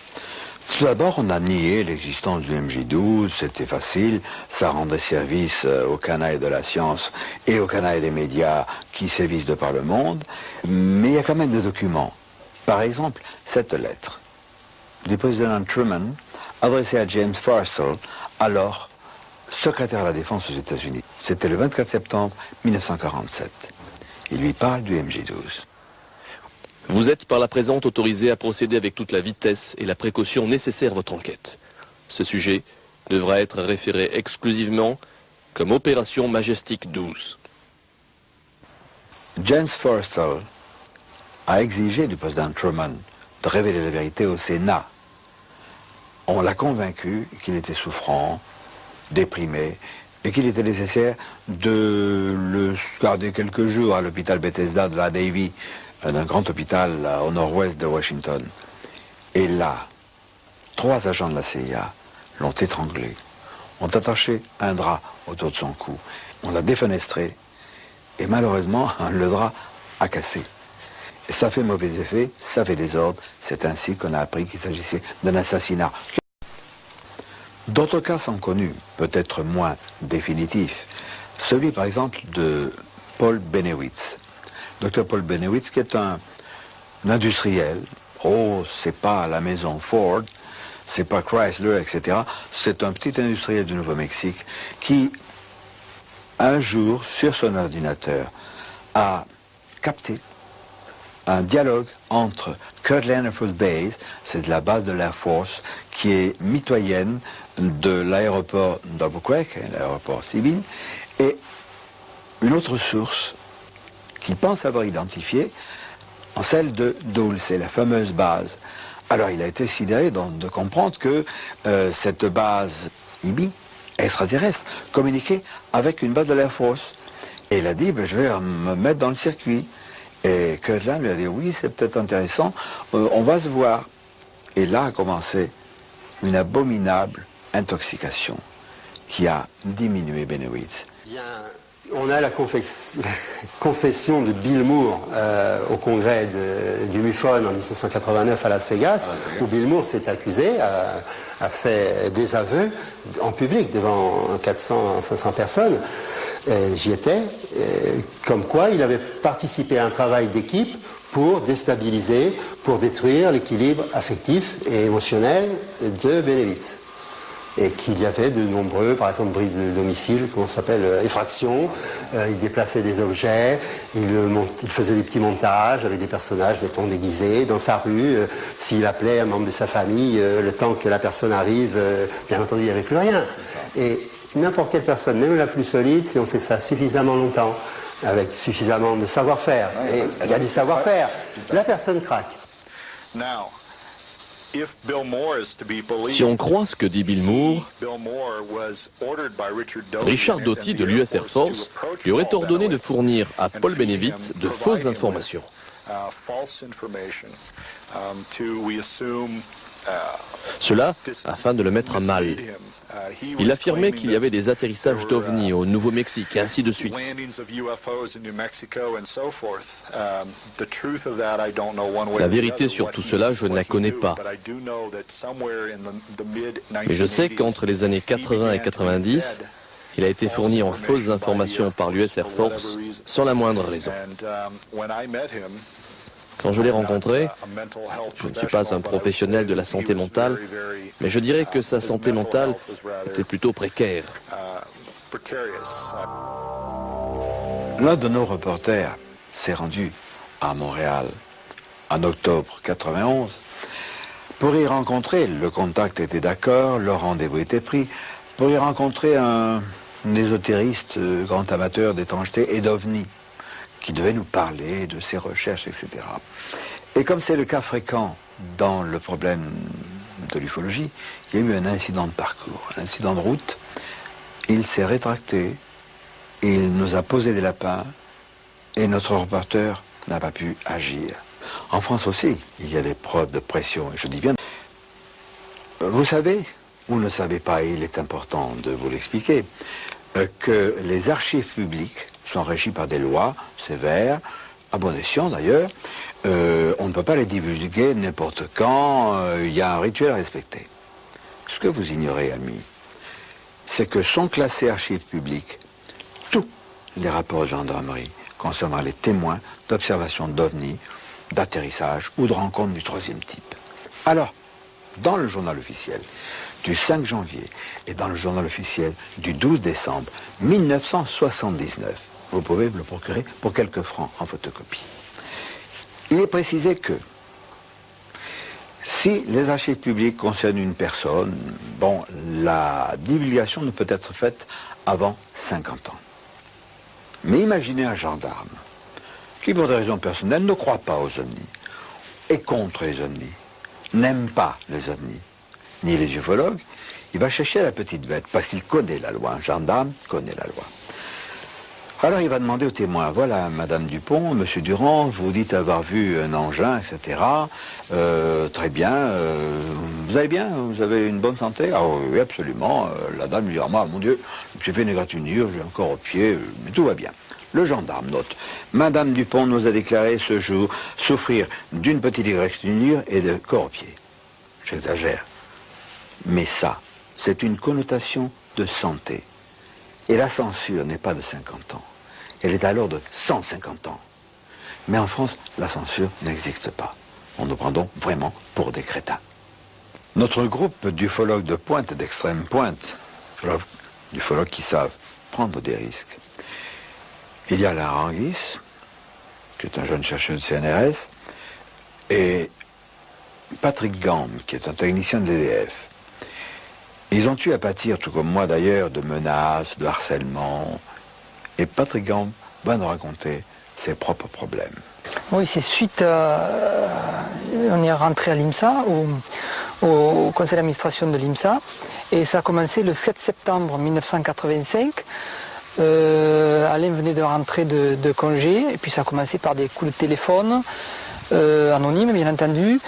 tout d'abord, on a nié l'existence du MJ12, c'était facile, ça rendait service aux canailles de la science et aux canailles des médias qui sévissent de par le monde, mais il y a quand même des documents. Par exemple, cette lettre du président Truman adressée à James Forrestal, alors secrétaire à la Défense aux États-Unis. C'était le 24 septembre 1947. Il lui parle du MJ12. Vous êtes par la présente autorisé à procéder avec toute la vitesse et la précaution nécessaire à votre enquête. Ce sujet devra être référé exclusivement comme opération Majestic 12. James Forrestal a exigé du président Truman de révéler la vérité au Sénat. On l'a convaincu qu'il était souffrant, déprimé, et qu'il était nécessaire de le garder quelques jours à l'hôpital Bethesda de la Navy, d'un grand hôpital au nord-ouest de Washington. Et là, 3 agents de la CIA l'ont étranglé, ont attaché un drap autour de son cou, on l'a défenestré, et malheureusement, le drap a cassé. Et ça fait mauvais effet, ça fait désordre, c'est ainsi qu'on a appris qu'il s'agissait d'un assassinat. D'autres cas sont connus, peut-être moins définitifs. Celui, par exemple, de Paul Bennewitz. Dr Paul Bennewitz, qui est un industriel. Oh, c'est pas la maison Ford, c'est pas Chrysler, etc. C'est un petit industriel du Nouveau-Mexique qui, un jour, sur son ordinateur, a capté un dialogue entre Kirtland Air Force Base, c'est la base de l'Air Force, qui est mitoyenne de l'aéroport d'Albuquerque, l'aéroport civil, et une autre source qu'il pense avoir identifiée en celle de Dulce, la fameuse base. Alors il a été sidéré de comprendre que cette base IBI, extraterrestre, communiquait avec une base de l'Air Force. Et il a dit, je vais me mettre dans le circuit. Et Kirtland lui a dit, oui, c'est peut-être intéressant, on va se voir. Et là a commencé une abominable intoxication qui a diminué Bennewitz. On a la confession de Bill Moore au congrès du MUFON en 1989 à Las Vegas, où Bill Moore s'est accusé, a fait des aveux en public devant 400-500 personnes. J'y étais, comme quoi il avait participé à un travail d'équipe pour déstabiliser, pour détruire l'équilibre affectif et émotionnel de Bennewitz. Et qu'il y avait de nombreux, par exemple, bris de domicile, comment ça s'appelle, effractions. Il déplaçait des objets, il faisait des petits montages avec des personnages, mettons, déguisés dans sa rue. S'il appelait un membre de sa famille, le temps que la personne arrive, bien entendu, il n'y avait plus rien. Et n'importe quelle personne, même la plus solide, si on fait ça suffisamment longtemps, avec suffisamment de savoir-faire, et il y a du savoir-faire, la personne craque. Si on croit ce que dit Bill Moore, Richard Doty de l'US Air Force lui aurait ordonné de fournir à Paul Bennewitz de fausses informations. Cela afin de le mettre à mal. Il affirmait qu'il y avait des atterrissages d'OVNI au Nouveau-Mexique et ainsi de suite. La vérité sur tout cela, je ne la connais pas. Mais je sais qu'entre les années 80 et 90, il a été fourni en fausses informations par l'US Air Force sans la moindre raison. Quand je l'ai rencontré, je ne suis pas un professionnel de la santé mentale, mais je dirais que sa santé mentale était plutôt précaire. L'un de nos reporters s'est rendu à Montréal en octobre 91 pour y rencontrer, le contact était d'accord, le rendez-vous était pris, pour y rencontrer un ésotériste, grand amateur d'étrangeté et d'OVNI, qui devait nous parler de ses recherches, etc. Et comme c'est le cas fréquent dans le problème de l'ufologie, il y a eu un incident de parcours, un incident de route. Il s'est rétracté, il nous a posé des lapins, et notre reporter n'a pas pu agir. En France aussi, il y a des preuves de pression, et je dis bien... Vous savez, vous ne savez pas, et il est important de vous l'expliquer, que les archives publiques sont régies par des lois sévères, à bon escient d'ailleurs, on ne peut pas les divulguer n'importe quand, il y a un rituel à respecter. Ce que vous ignorez, amis, c'est que sont classés archives publiques tous les rapports de gendarmerie concernant les témoins d'observation d'OVNI, d'atterrissage ou de rencontres du troisième type. Alors, dans le journal officiel du 5 janvier et dans le journal officiel du 12 décembre 1979, vous pouvez le procurer pour quelques francs en photocopie. Il est précisé que si les archives publiques concernent une personne, bon, la divulgation ne peut être faite avant 50 ans. Mais imaginez un gendarme qui, pour des raisons personnelles, ne croit pas aux ovnis, est contre les ovnis, n'aime pas les ovnis, ni les ufologues, il va chercher la petite bête, parce qu'il connaît la loi, un gendarme connaît la loi. Alors il va demander au témoin, voilà, Madame Dupont, Monsieur Durand, vous dites avoir vu un engin, etc. Très bien, vous allez bien? Vous avez une bonne santé? Ah oui, absolument. La dame lui dit, ah, mon Dieu, j'ai fait une égratignure, j'ai encore au pied, mais tout va bien. Le gendarme note, Madame Dupont nous a déclaré ce jour souffrir d'une petite égratignure et de corps au pied. J'exagère. Mais ça, c'est une connotation de santé. Et la censure n'est pas de 50 ans. Elle est alors de 150 ans. Mais en France, la censure n'existe pas. On nous prend donc vraiment pour des crétins. Notre groupe d'ufologues de pointe et d'extrême pointe, d'ufologues qui savent prendre des risques. Il y a Alain Ranguis, qui est un jeune chercheur de CNRS, et Patrick Gambe, qui est un technicien de l'EDF. Ils ont eu à pâtir, tout comme moi d'ailleurs, de menaces, de harcèlement. Et Patrick Gambe va nous raconter ses propres problèmes. Oui, c'est suite à... On est rentré à l'IMSA, au conseil d'administration de l'IMSA, et ça a commencé le 7 septembre 1985. Alain venait de rentrer de congé, et puis ça a commencé par des coups de téléphone, anonymes bien entendu,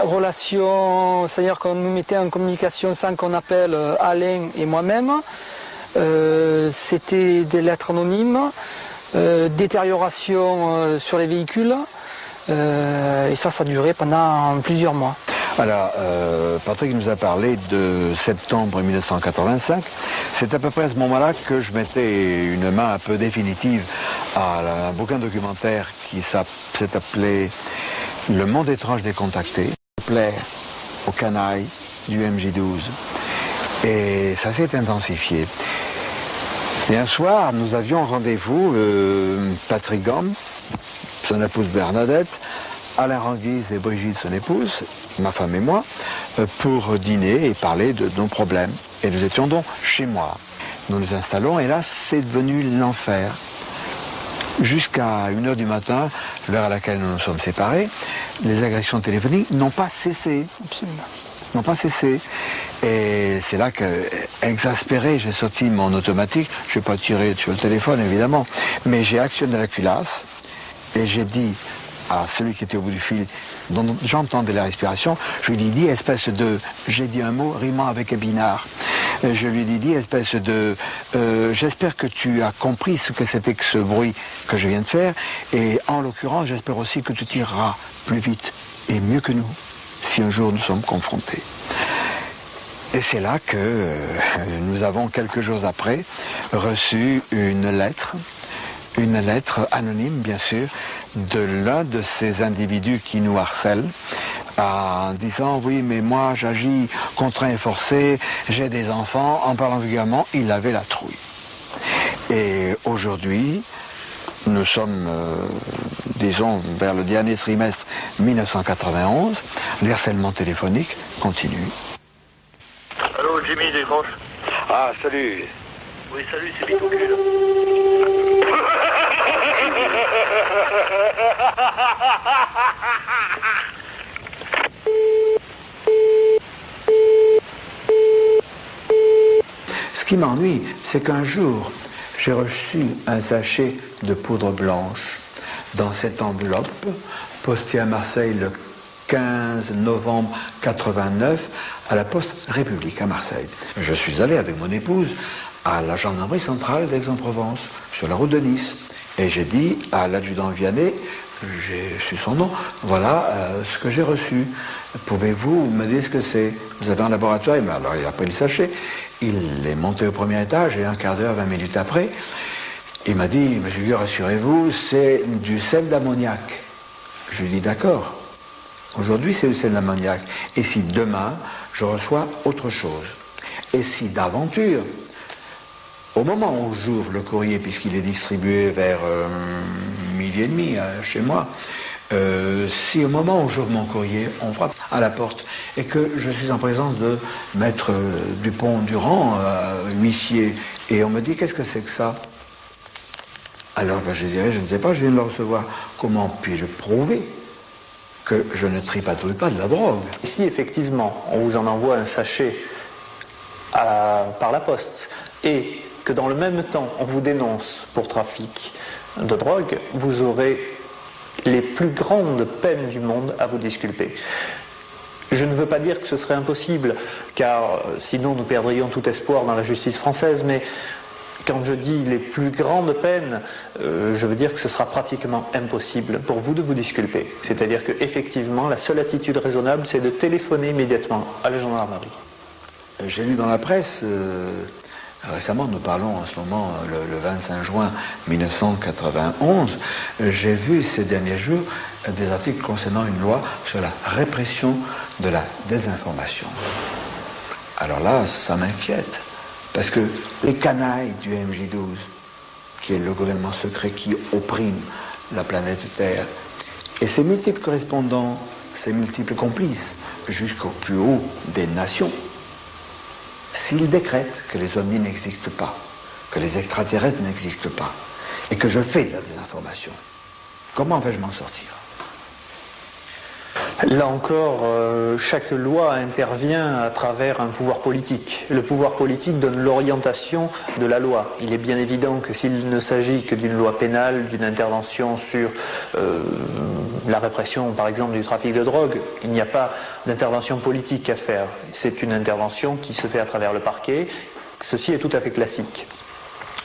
relations, c'est-à-dire qu'on nous mettait en communication sans qu'on appelle Alain et moi-même, c'était des lettres anonymes, détérioration sur les véhicules, et ça a duré pendant plusieurs mois. Alors, Patrick nous a parlé de septembre 1985. C'est à peu près à ce moment-là que je mettais une main un peu définitive à un bouquin documentaire qui s'est appelé Le monde étrange des contactés. Ça plaît aux canailles du MJ12. Et ça s'est intensifié. Et un soir, nous avions rendez-vous, Patrick Gambe, son épouse Bernadette, Alain Ranguis et Brigitte, son épouse, ma femme et moi, pour dîner et parler de nos problèmes. Et nous étions donc chez moi. Nous nous installons et là, c'est devenu l'enfer. Jusqu'à 1h du matin, l'heure à laquelle nous nous sommes séparés, les agressions téléphoniques n'ont pas cessé. Absolument. N'ont pas cessé. Et c'est là que, exaspéré, j'ai sorti mon automatique. Je n'ai pas tiré sur le téléphone, évidemment, mais j'ai actionné la culasse et j'ai dit à celui qui était au bout du fil, dont j'entendais la respiration, je lui ai dit, espèce de... J'ai dit un mot rimant avec épinard. Je lui ai dit, espèce de... j'espère que tu as compris ce que c'était que ce bruit que je viens de faire, et en l'occurrence, j'espère aussi que tu tireras plus vite et mieux que nous, si un jour nous sommes confrontés. Et c'est là que nous avons, quelques jours après, reçu une lettre anonyme, bien sûr, de l'un de ces individus qui nous harcèlent, en disant, oui, mais moi, j'agis contraint et forcé, j'ai des enfants. En parlant vulgairement, il avait la trouille. Et aujourd'hui, nous sommes, disons, vers le dernier trimestre 1991, le harcèlement téléphonique continue. Allô, Jimmy, décroche. Ah, salut. Oui, salut, c'est Bitocul. Ce qui m'ennuie, c'est qu'un jour, j'ai reçu un sachet de poudre blanche dans cette enveloppe, postée à Marseille le 15 novembre 89, à la Poste République à Marseille. Je suis allé avec mon épouse à la gendarmerie centrale d'Aix-en-Provence, sur la route de Nice. Et j'ai dit à l'adjudant Vianney, J'ai su son nom. Voilà ce que j'ai reçu. Pouvez-vous me dire ce que c'est? Vous avez un laboratoire? Alors il a pris le sachet. Il est monté au premier étage et un quart d'heure, 20 minutes après, il m'a dit, monsieur Gueux, rassurez-vous, c'est du sel d'ammoniac. Je lui dis, d'accord. Aujourd'hui, c'est du sel d'ammoniac. Et si demain, je reçois autre chose? Et si d'aventure, au moment où j'ouvre le courrier, puisqu'il est distribué vers 12h30 chez moi, si au moment où j'ouvre mon courrier, on frappe à la porte et que je suis en présence de maître Dupont-Durand, huissier, et on me dit, qu'est-ce que c'est que ça? Alors je dirais, je ne sais pas, je viens de le recevoir. Comment puis-je prouver que je ne tripatouille pas de la drogue? Si effectivement on vous en envoie un sachet par la poste et que dans le même temps on vous dénonce pour trafic de drogue, vous aurez les plus grandes peines du monde à vous disculper. Je ne veux pas dire que ce serait impossible, car sinon nous perdrions tout espoir dans la justice française, mais quand je dis les plus grandes peines, je veux dire que ce sera pratiquement impossible pour vous de vous disculper. C'est-à-dire qu'effectivement, la seule attitude raisonnable, c'est de téléphoner immédiatement à la gendarmerie. J'ai lu dans la presse, récemment, nous parlons en ce moment, le 25 juin 1991, j'ai vu ces derniers jours des articles concernant une loi sur la répression de la désinformation. Alors là, ça m'inquiète. Parce que les canailles du MJ12, qui est le gouvernement secret qui opprime la planète Terre, et ses multiples correspondants, ses multiples complices, jusqu'au plus haut des nations, s'ils décrètent que les ovnis n'existent pas, que les extraterrestres n'existent pas, et que je fais de la désinformation, comment vais-je m'en sortir? Là encore, chaque loi intervient à travers un pouvoir politique. Le pouvoir politique donne l'orientation de la loi. Il est bien évident que s'il ne s'agit que d'une loi pénale, d'une intervention sur la répression, par exemple, du trafic de drogue, il n'y a pas d'intervention politique à faire. C'est une intervention qui se fait à travers le parquet. Ceci est tout à fait classique.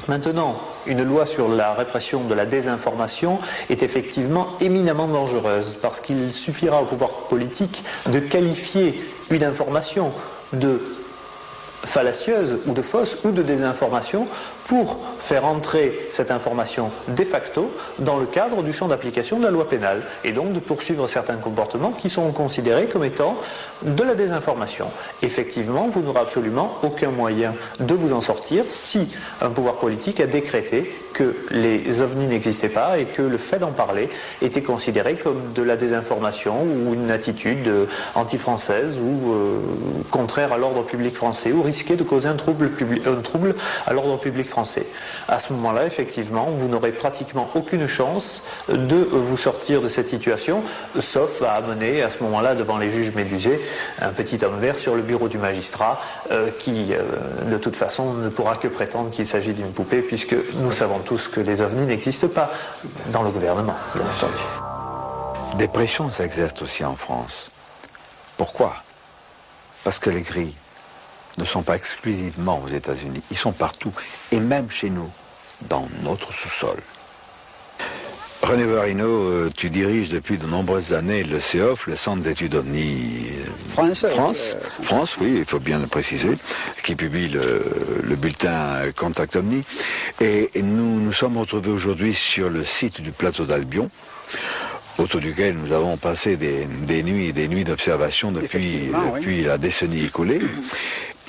Maintenant, une loi sur la répression de la désinformation est effectivement éminemment dangereuse parce qu'il suffira au pouvoir politique de qualifier une information de fallacieuse ou de fausse ou de désinformation pour faire entrer cette information de facto dans le cadre du champ d'application de la loi pénale et donc de poursuivre certains comportements qui sont considérés comme étant de la désinformation. Effectivement, vous n'aurez absolument aucun moyen de vous en sortir si un pouvoir politique a décrété que les ovnis n'existaient pas et que le fait d'en parler était considéré comme de la désinformation ou une attitude anti-française ou contraire à l'ordre public français ou risquait de causer un trouble à l'ordre public français. À ce moment-là, effectivement, vous n'aurez pratiquement aucune chance de vous sortir de cette situation, sauf à amener à ce moment-là devant les juges médusés un petit homme vert sur le bureau du magistrat qui, de toute façon, ne pourra que prétendre qu'il s'agit d'une poupée puisque nous savons tous que les ovnis n'existent pas dans le gouvernement, bien entendu. Des pressions s'exercent aussi en France. Pourquoi? Parce que les grilles ne sont pas exclusivement aux États-Unis, ils sont partout, et même chez nous, dans notre sous-sol. René Varino, tu diriges depuis de nombreuses années le CEOF, le Centre d'études OVNI France, oui, il faut bien le préciser, qui publie le bulletin Contact OVNI. Et nous nous sommes retrouvés aujourd'hui sur le site du plateau d'Albion, autour duquel nous avons passé des nuits et des nuits d'observation depuis la décennie écoulée.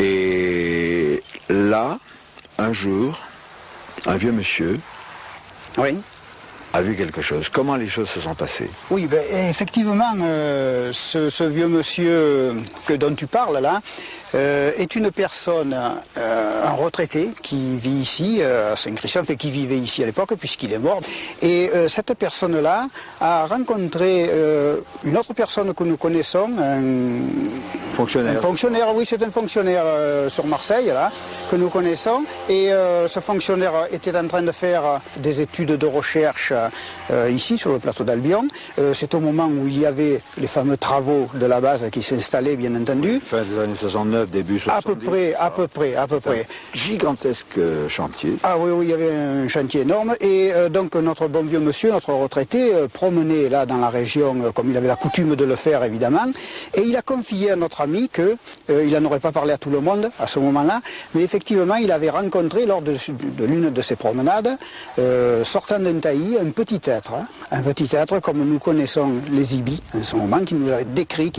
Et là, un jour, un vieux monsieur a vu quelque chose. Comment les choses se sont passées? Oui, ben, effectivement, ce vieux monsieur dont tu parles là est une personne, un retraité qui vit ici à Saint-Christophe et qui vivait ici à l'époque puisqu'il est mort. Et cette personne-là a rencontré une autre personne que nous connaissons, un fonctionnaire, oui, c'est un fonctionnaire sur Marseille là, que nous connaissons. Et ce fonctionnaire était en train de faire des études de recherche ici sur le plateau d'Albion. C'est au moment où il y avait les fameux travaux de la base qui s'installaient, bien entendu. Fin des années 69, début 70. À peu près. Gigantesque chantier. Ah oui, il y avait un chantier énorme. Et donc notre bon vieux monsieur, notre retraité, promenait là dans la région, comme il avait la coutume de le faire évidemment. Et il a confié à notre ami qu'il n'en aurait pas parlé à tout le monde à ce moment-là, mais effectivement il avait rencontré lors de l'une de ses promenades, sortant d'un taillis, un petit être comme nous connaissons les ibis en ce moment, qu'il a décrit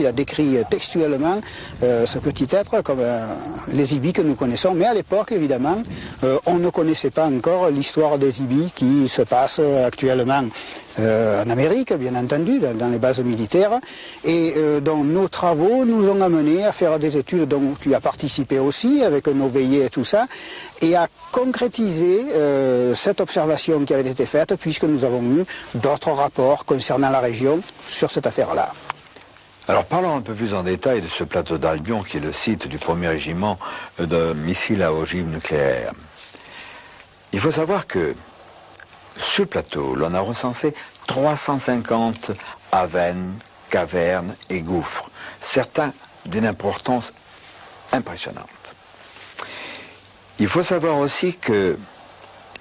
textuellement ce petit être comme les ibis que nous connaissons. Mais à l'époque évidemment on ne connaissait pas encore l'histoire des ibis qui se passe actuellement en Amérique, bien entendu, dans les bases militaires, et dont nos travaux nous ont amenés à faire des études dont tu as participé aussi, avec nos veillées et tout ça, et à concrétiser cette observation qui avait été faite, puisque nous avons eu d'autres rapports concernant la région sur cette affaire-là. Alors parlons un peu plus en détail de ce plateau d'Albion, qui est le site du 1er régiment de missiles à ogive nucléaire. Il faut savoir que sur le plateau, l'on a recensé 350 avennes, cavernes et gouffres, certains d'une importance impressionnante. Il faut savoir aussi que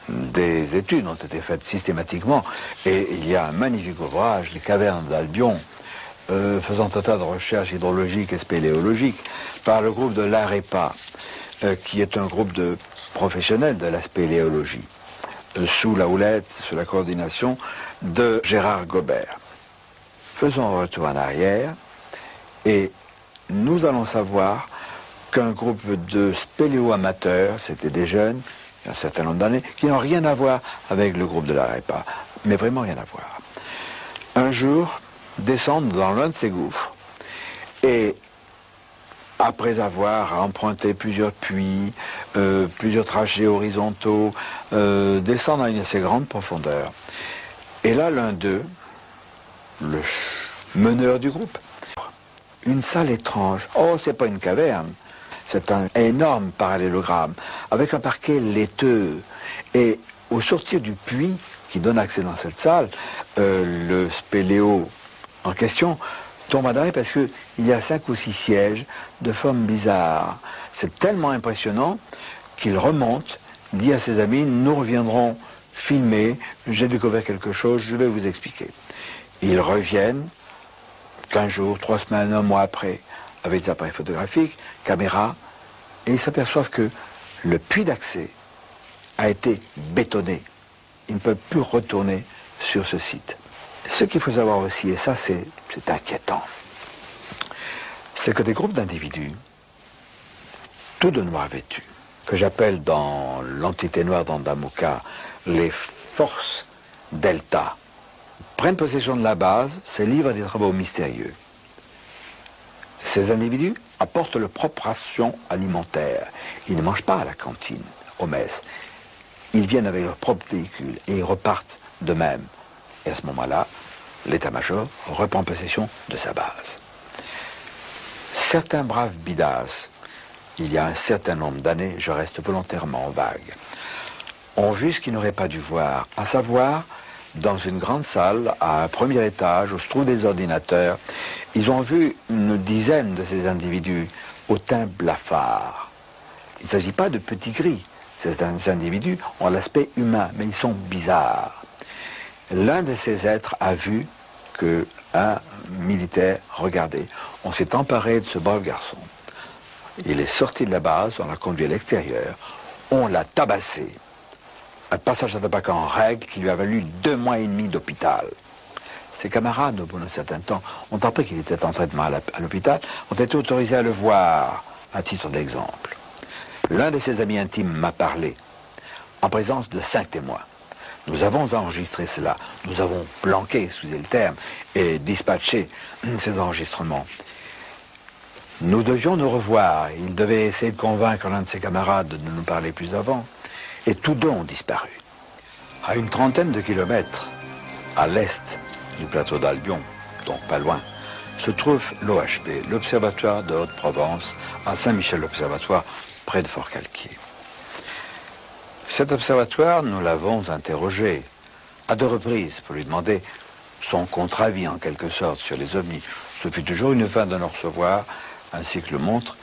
des études ont été faites systématiquement, et il y a un magnifique ouvrage, Les cavernes d'Albion, faisant un tas de recherches hydrologiques et spéléologiques, par le groupe de l'AREPA, qui est un groupe de professionnels de la spéléologie, sous la houlette, sous la coordination de Gérard Gobert. Faisons un retour en arrière et nous allons savoir qu'un groupe de spéléo-amateurs, c'était des jeunes, il y a un certain nombre d'années, qui n'ont rien à voir avec le groupe de la REPA, mais vraiment rien à voir. Un jour, descendent dans l'un de ces gouffres et après avoir emprunté plusieurs puits, plusieurs trajets horizontaux, descendent à une assez grande profondeur. Et là, l'un d'eux, le meneur du groupe, une salle étrange. Oh, c'est pas une caverne, c'est un énorme parallélogramme, avec un parquet laiteux. Et au sortir du puits qui donne accès dans cette salle, le spéléo en question tombe à l'arrêt parce qu'il y a 5 ou 6 sièges de forme bizarre. C'est tellement impressionnant qu'il remonte, dit à ses amis, nous reviendrons filmer, j'ai découvert quelque chose, je vais vous expliquer. Ils reviennent 15 jours, 3 semaines, 1 mois après, avec des appareils photographiques, caméra, et ils s'aperçoivent que le puits d'accès a été bétonné. Ils ne peuvent plus retourner sur ce site. Ce qu'il faut savoir aussi, et ça c'est inquiétant, c'est que des groupes d'individus, tout de noir vêtus, que j'appelle dans l'entité noire d'Andamuka les forces delta, prennent possession de la base, se livrent à des travaux mystérieux. Ces individus apportent leur propre ration alimentaire. Ils ne mangent pas à la cantine, au mess. Ils viennent avec leur propre véhicule et ils repartent de même. Et à ce moment-là, l'état-major reprend possession de sa base. Certains braves bidas, il y a un certain nombre d'années, je reste volontairement vague, ont vu ce qu'ils n'auraient pas dû voir, à savoir, dans une grande salle, à un premier étage, où se trouvent des ordinateurs, ils ont vu une dizaine de ces individus au teint blafard. Il ne s'agit pas de petits gris. Ces individus ont l'aspect humain, mais ils sont bizarres. L'un de ces êtres a vu qu'un militaire regardait. On s'est emparé de ce brave garçon. Il est sorti de la base, on l'a conduit à l'extérieur, on l'a tabassé. Un passage à tabac en règle qui lui a valu 2 mois et demi d'hôpital. Ses camarades, au bout d'un certain temps, ont appris qu'il était en traitement à l'hôpital, ont été autorisés à le voir, à titre d'exemple. L'un de ses amis intimes m'a parlé, en présence de 5 témoins. Nous avons enregistré cela, nous avons planqué, excusez le terme, et dispatché ces enregistrements. Nous devions nous revoir, il devait essayer de convaincre l'un de ses camarades de nous parler plus avant, et tous deux ont disparu. À une trentaine de kilomètres, à l'est du plateau d'Albion, donc pas loin, se trouve l'OHP, l'Observatoire de Haute-Provence, à Saint-Michel-l'Observatoire, près de Fort-Calquier. Cet observatoire, nous l'avons interrogé à 2 reprises pour lui demander son contre-avis en quelque sorte sur les ovnis. Ce fut toujours une fin de nous recevoir, ainsi que le montrent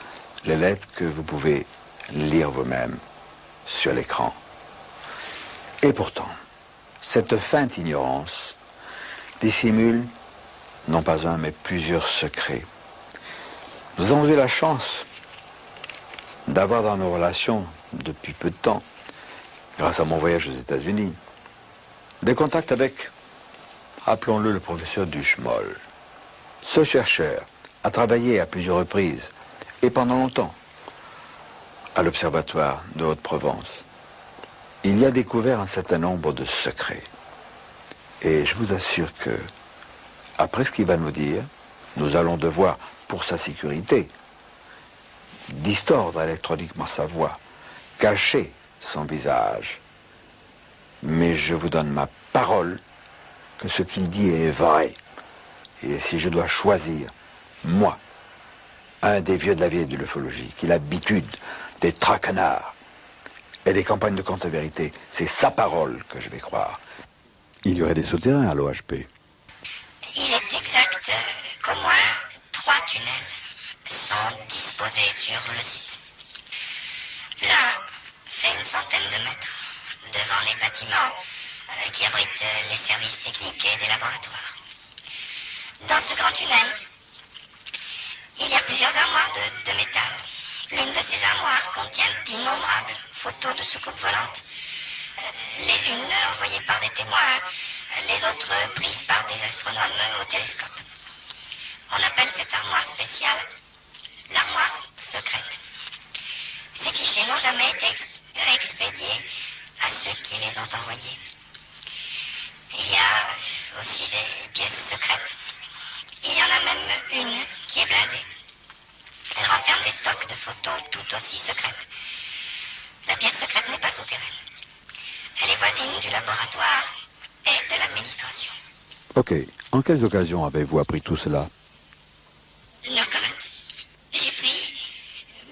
les lettres que vous pouvez lire vous-même sur l'écran. Et pourtant, cette feinte ignorance dissimule non pas un mais plusieurs secrets. Nous avons eu la chance d'avoir dans nos relations depuis peu de temps, grâce à mon voyage aux États-Unis, des contacts avec, appelons-le le professeur Duchemol. Ce chercheur a travaillé à plusieurs reprises et pendant longtemps à l'Observatoire de Haute-Provence. Il y a découvert un certain nombre de secrets. Et je vous assure que, après ce qu'il va nous dire, nous allons devoir, pour sa sécurité, distordre électroniquement sa voix, cacher son visage. Mais je vous donne ma parole que ce qu'il dit est vrai. Et si je dois choisir, moi, un des vieux de la vieille de l'ufologie, qui a l'habitude des traquenards et des campagnes de contre-vérité, c'est sa parole que je vais croire. Il y aurait des souterrains à l'OHP. Il est exact qu'au moins 3 tunnels sont disposés sur le site. L'un fait une centaine de mètres devant les bâtiments qui abritent les services techniques et des laboratoires. Dans ce grand tunnel, il y a plusieurs armoires de métal. L'une de ces armoires contient d'innombrables photos de soucoupes volantes. Les unes envoyées par des témoins, les autres prises par des astronomes au télescope. On appelle cette armoire spéciale l'armoire secrète. Ces clichés n'ont jamais été réexpédiés à ceux qui les ont envoyés. Il y a aussi des pièces secrètes. Il y en a même une qui est blindée. Elle renferme des stocks de photos tout aussi secrètes. La pièce secrète n'est pas souterraine. Elle est voisine du laboratoire et de l'administration. Ok. En quelles occasions avez-vous appris tout cela? No comment. J'ai pris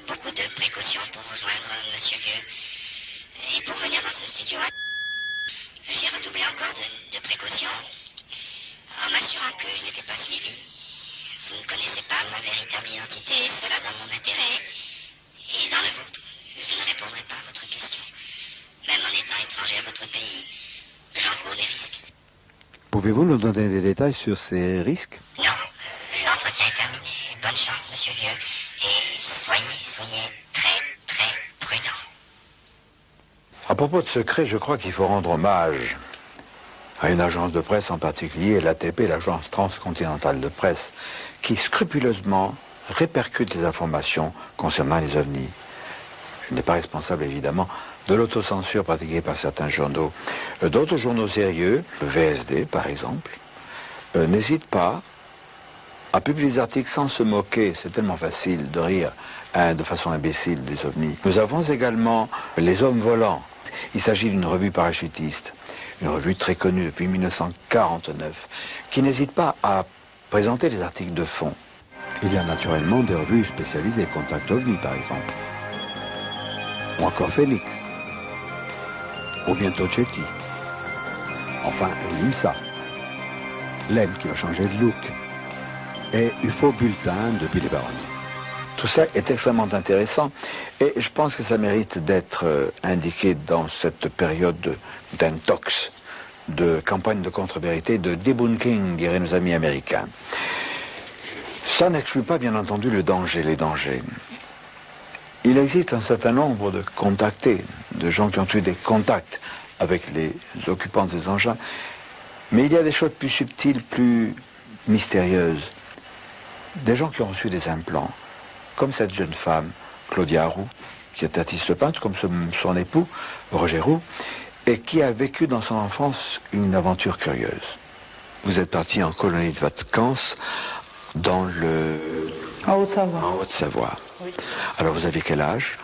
beaucoup de précautions pour rejoindre Monsieur Gueux. Et pour venir dans ce studio, j'ai redoublé encore de précautions en m'assurant que je n'étais pas suivi. Vous ne connaissez pas ma véritable identité, cela dans mon intérêt et dans le vôtre. Je ne répondrai pas à votre question. Même en étant étranger à votre pays, j'encours des risques. Pouvez-vous nous donner des détails sur ces risques? Non, l'entretien est terminé. Bonne chance, Monsieur Gueux, et soyez très prudent. À propos de secrets, je crois qu'il faut rendre hommage à une agence de presse en particulier, l'ATP, l'agence transcontinentale de presse, qui scrupuleusement répercute les informations concernant les ovnis. Elle n'est pas responsable, évidemment, de l'autocensure pratiquée par certains journaux. D'autres journaux sérieux, le VSD par exemple, n'hésitent pas à publier des articles sans se moquer, c'est tellement facile de rire de façon imbécile des ovnis. Nous avons également Les Hommes Volants. Il s'agit d'une revue parachutiste, une revue très connue depuis 1949, qui n'hésite pas à présenter des articles de fond. Il y a naturellement des revues spécialisées, Contact OVNI par exemple, ou encore Phoenix, ou bientôt Chetty, enfin l'IMSA, l'EM qui va changer de look, et UFO Bulletin de Billy Baroni. Tout ça est extrêmement intéressant et je pense que ça mérite d'être indiqué dans cette période d'intox, de campagne de contre-vérité, de debunking, diraient nos amis américains. Ça n'exclut pas, bien entendu, les dangers. Il existe un certain nombre de contactés, de gens qui ont eu des contacts avec les occupants des engins, mais il y a des choses plus subtiles, plus mystérieuses. Des gens qui ont reçu des implants, comme cette jeune femme, Claudia Roux, qui est artiste peintre, comme son époux, Roger Roux, et qui a vécu dans son enfance une aventure curieuse. Vous êtes parti en colonie de vacances dans en Haute-Savoie. En Haute-Savoie. Oui. Alors vous aviez quel âge?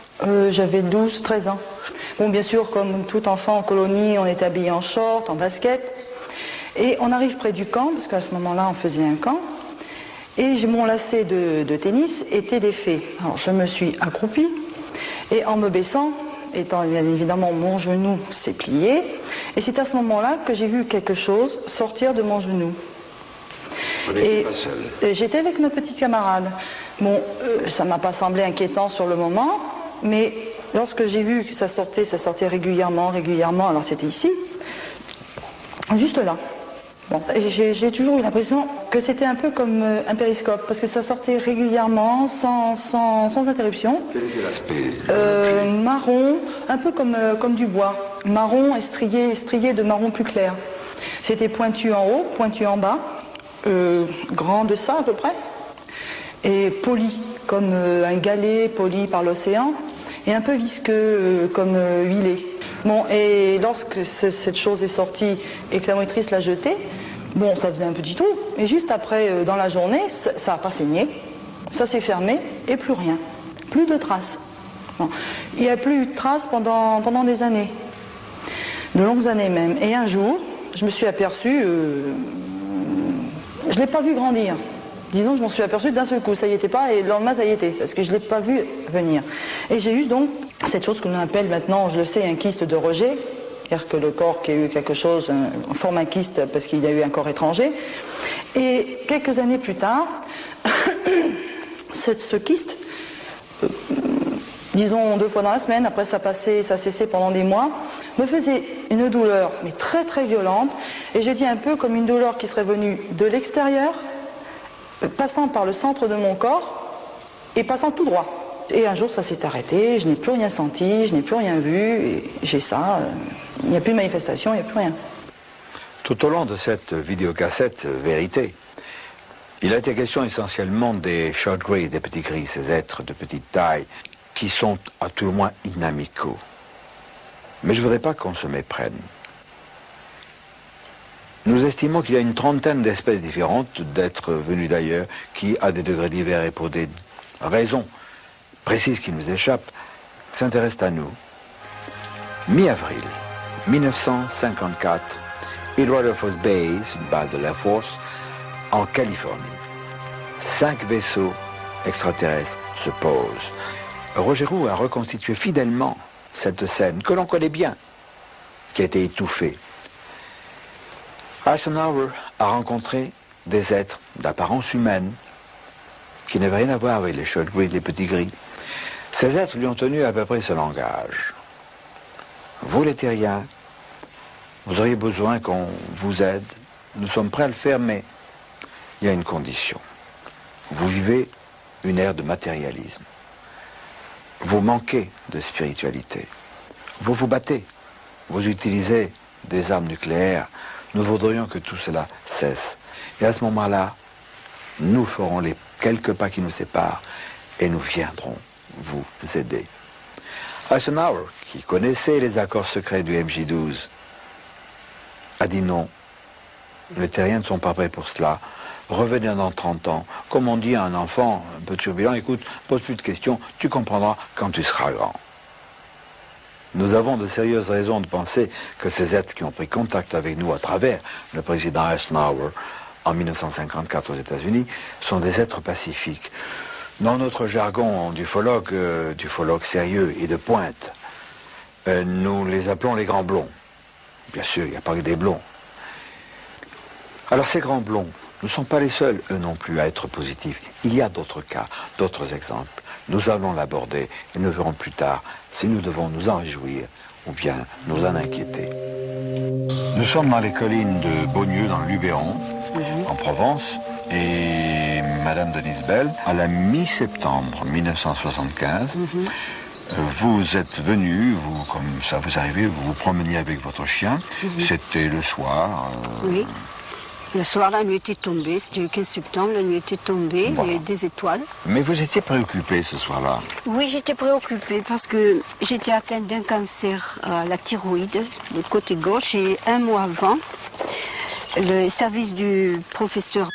J'avais 12-13 ans. Bon, bien sûr, comme tout enfant en colonie, on était habillé en short, en basket. Et on arrive près du camp, parce qu'à ce moment-là, on faisait un camp. Et mon lacet de tennis était défait. Alors je me suis accroupie et en me baissant, étant bien évidemment mon genou s'est plié, et c'est à ce moment-là que j'ai vu quelque chose sortir de mon genou. Vous n'étiez pas seule? J'étais avec ma petite camarade. Bon, ça ne m'a pas semblé inquiétant sur le moment, mais lorsque j'ai vu que ça sortait régulièrement, alors c'était ici, juste là. Bon, j'ai toujours eu l'impression que c'était un peu comme un périscope, parce que ça sortait régulièrement, sans interruption. Quel était l'aspect? Marron, un peu comme du bois. Marron strié de marron plus clair. C'était pointu en haut, pointu en bas, grand de ça à peu près, et poli, comme un galet poli par l'océan, et un peu visqueux, comme huilé. Bon, et lorsque cette chose est sortie et que la monitrice l'a jetée, bon, ça faisait un petit trou, et juste après, dans la journée, ça n'a pas saigné, ça s'est fermé, et plus rien, plus de traces. Bon. Il n'y a plus eu de traces pendant des années, de longues années même. Et un jour, je me suis aperçue, je ne l'ai pas vu grandir. Disons que je m'en suis aperçue d'un seul coup, ça y était pas, et le lendemain ça y était, parce que je ne l'ai pas vu venir. Et j'ai eu donc cette chose que l'on appelle maintenant, je le sais, un kyste de rejet, c'est-à-dire que le corps qui a eu quelque chose forme un kyste parce qu'il y a eu un corps étranger. Et quelques années plus tard, ce kyste, disons 2 fois dans la semaine, après ça cessait pendant des mois, me faisait une douleur, mais très très violente, et j'ai dit un peu comme une douleur qui serait venue de l'extérieur, passant par le centre de mon corps et passant tout droit. Et un jour ça s'est arrêté, je n'ai plus rien senti, je n'ai plus rien vu, et j'ai ça, il n'y a plus de manifestation, il n'y a plus rien. Tout au long de cette vidéocassette Vérité, il a été question essentiellement des short grey, des petits gris, ces êtres de petite taille, qui sont à tout le moins inamicaux. Mais je ne voudrais pas qu'on se méprenne. Nous estimons qu'il y a une trentaine d'espèces différentes d'êtres venus d'ailleurs qui, à des degrés divers et pour des raisons précises qui nous échappent, s'intéressent à nous. Mi-avril 1954, Edward Air Force Base, une base de l'Air Force, en Californie. 5 vaisseaux extraterrestres se posent. Roger Roux a reconstitué fidèlement cette scène que l'on connaît bien, qui a été étouffée. Eisenhower a rencontré des êtres d'apparence humaine qui n'avaient rien à voir avec les short gris, les petits gris. Ces êtres lui ont tenu à peu près ce langage. Vous les terriens, vous auriez besoin qu'on vous aide. Nous sommes prêts à le faire, mais il y a une condition. Vous vivez une ère de matérialisme. Vous manquez de spiritualité. Vous vous battez. Vous utilisez des armes nucléaires. Nous voudrions que tout cela cesse. Et à ce moment-là, nous ferons les quelques pas qui nous séparent et nous viendrons vous aider. Eisenhower, qui connaissait les accords secrets du MJ-12, a dit non. Les terriens ne sont pas prêts pour cela. Revenez dans 30 ans. Comme on dit à un enfant un peu turbulent, écoute, pose plus de questions, tu comprendras quand tu seras grand. Nous avons de sérieuses raisons de penser que ces êtres qui ont pris contact avec nous à travers le président Eisenhower en 1954 aux États-Unis sont des êtres pacifiques. Dans notre jargon d'ufologue sérieux et de pointe, nous les appelons les grands blonds. Bien sûr, il n'y a pas que des blonds. Alors ces grands blonds ne sont pas les seuls, eux non plus, à être positifs. Il y a d'autres cas, d'autres exemples. Nous allons l'aborder et nous verrons plus tard si nous devons nous en réjouir ou bien nous en inquiéter. Nous sommes dans les collines de Beaunieu, dans le Luberon, en Provence, et Madame Denise Bell, à la mi-septembre 1975, vous êtes venue, vous, comme ça vous arrivez, vous vous promeniez avec votre chien, c'était le soir. Oui. Le soir, la nuit était tombée, c'était le 15 septembre, la nuit était tombée, voilà. Il y avait des étoiles. Mais vous étiez préoccupée ce soir-là? Oui, j'étais préoccupée parce que j'étais atteinte d'un cancer à la thyroïde, du côté gauche, et un mois avant, le service du professeur,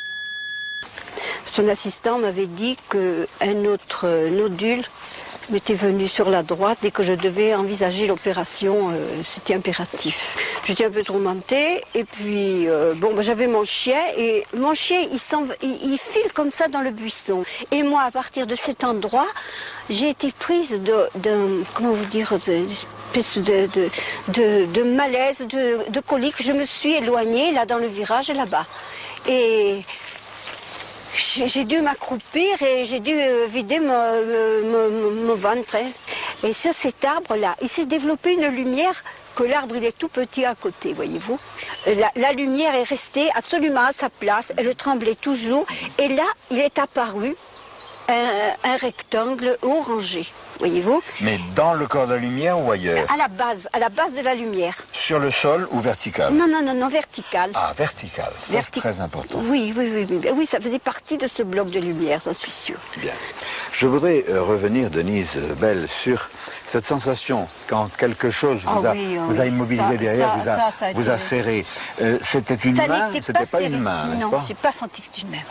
son assistant m'avait dit qu'un autre nodule m'était venu sur la droite et que je devais envisager l'opération, c'était impératif. J'étais un peu tourmentée, et puis j'avais mon chien, et mon chien il file comme ça dans le buisson. Et moi, à partir de cet endroit, j'ai été prise comment vous dire, d'espèce de malaise, de colique. Je me suis éloignée là dans le virage là-bas. Et j'ai dû m'accroupir et j'ai dû vider mon ventre. Et sur cet arbre-là, il s'est développé une lumière, que l'arbre il est tout petit à côté, voyez-vous. La lumière est restée absolument à sa place, elle tremblait toujours. Et là, il est apparu un rectangle orangé, voyez-vous. Mais dans le corps de la lumière ou ailleurs? À la base de la lumière. Sur le sol ou vertical? Non, vertical. Ah, vertical, ça c'est très important. Oui, ça faisait partie de ce bloc de lumière, j'en suis sûre. Bien. Je voudrais revenir, Denise Bell, sur cette sensation quand quelque chose vous a immobilisé derrière, vous a serré. C'était une main? C'était pas une main, n'est-ce pas? Non, je n'ai pas senti que c'était une main.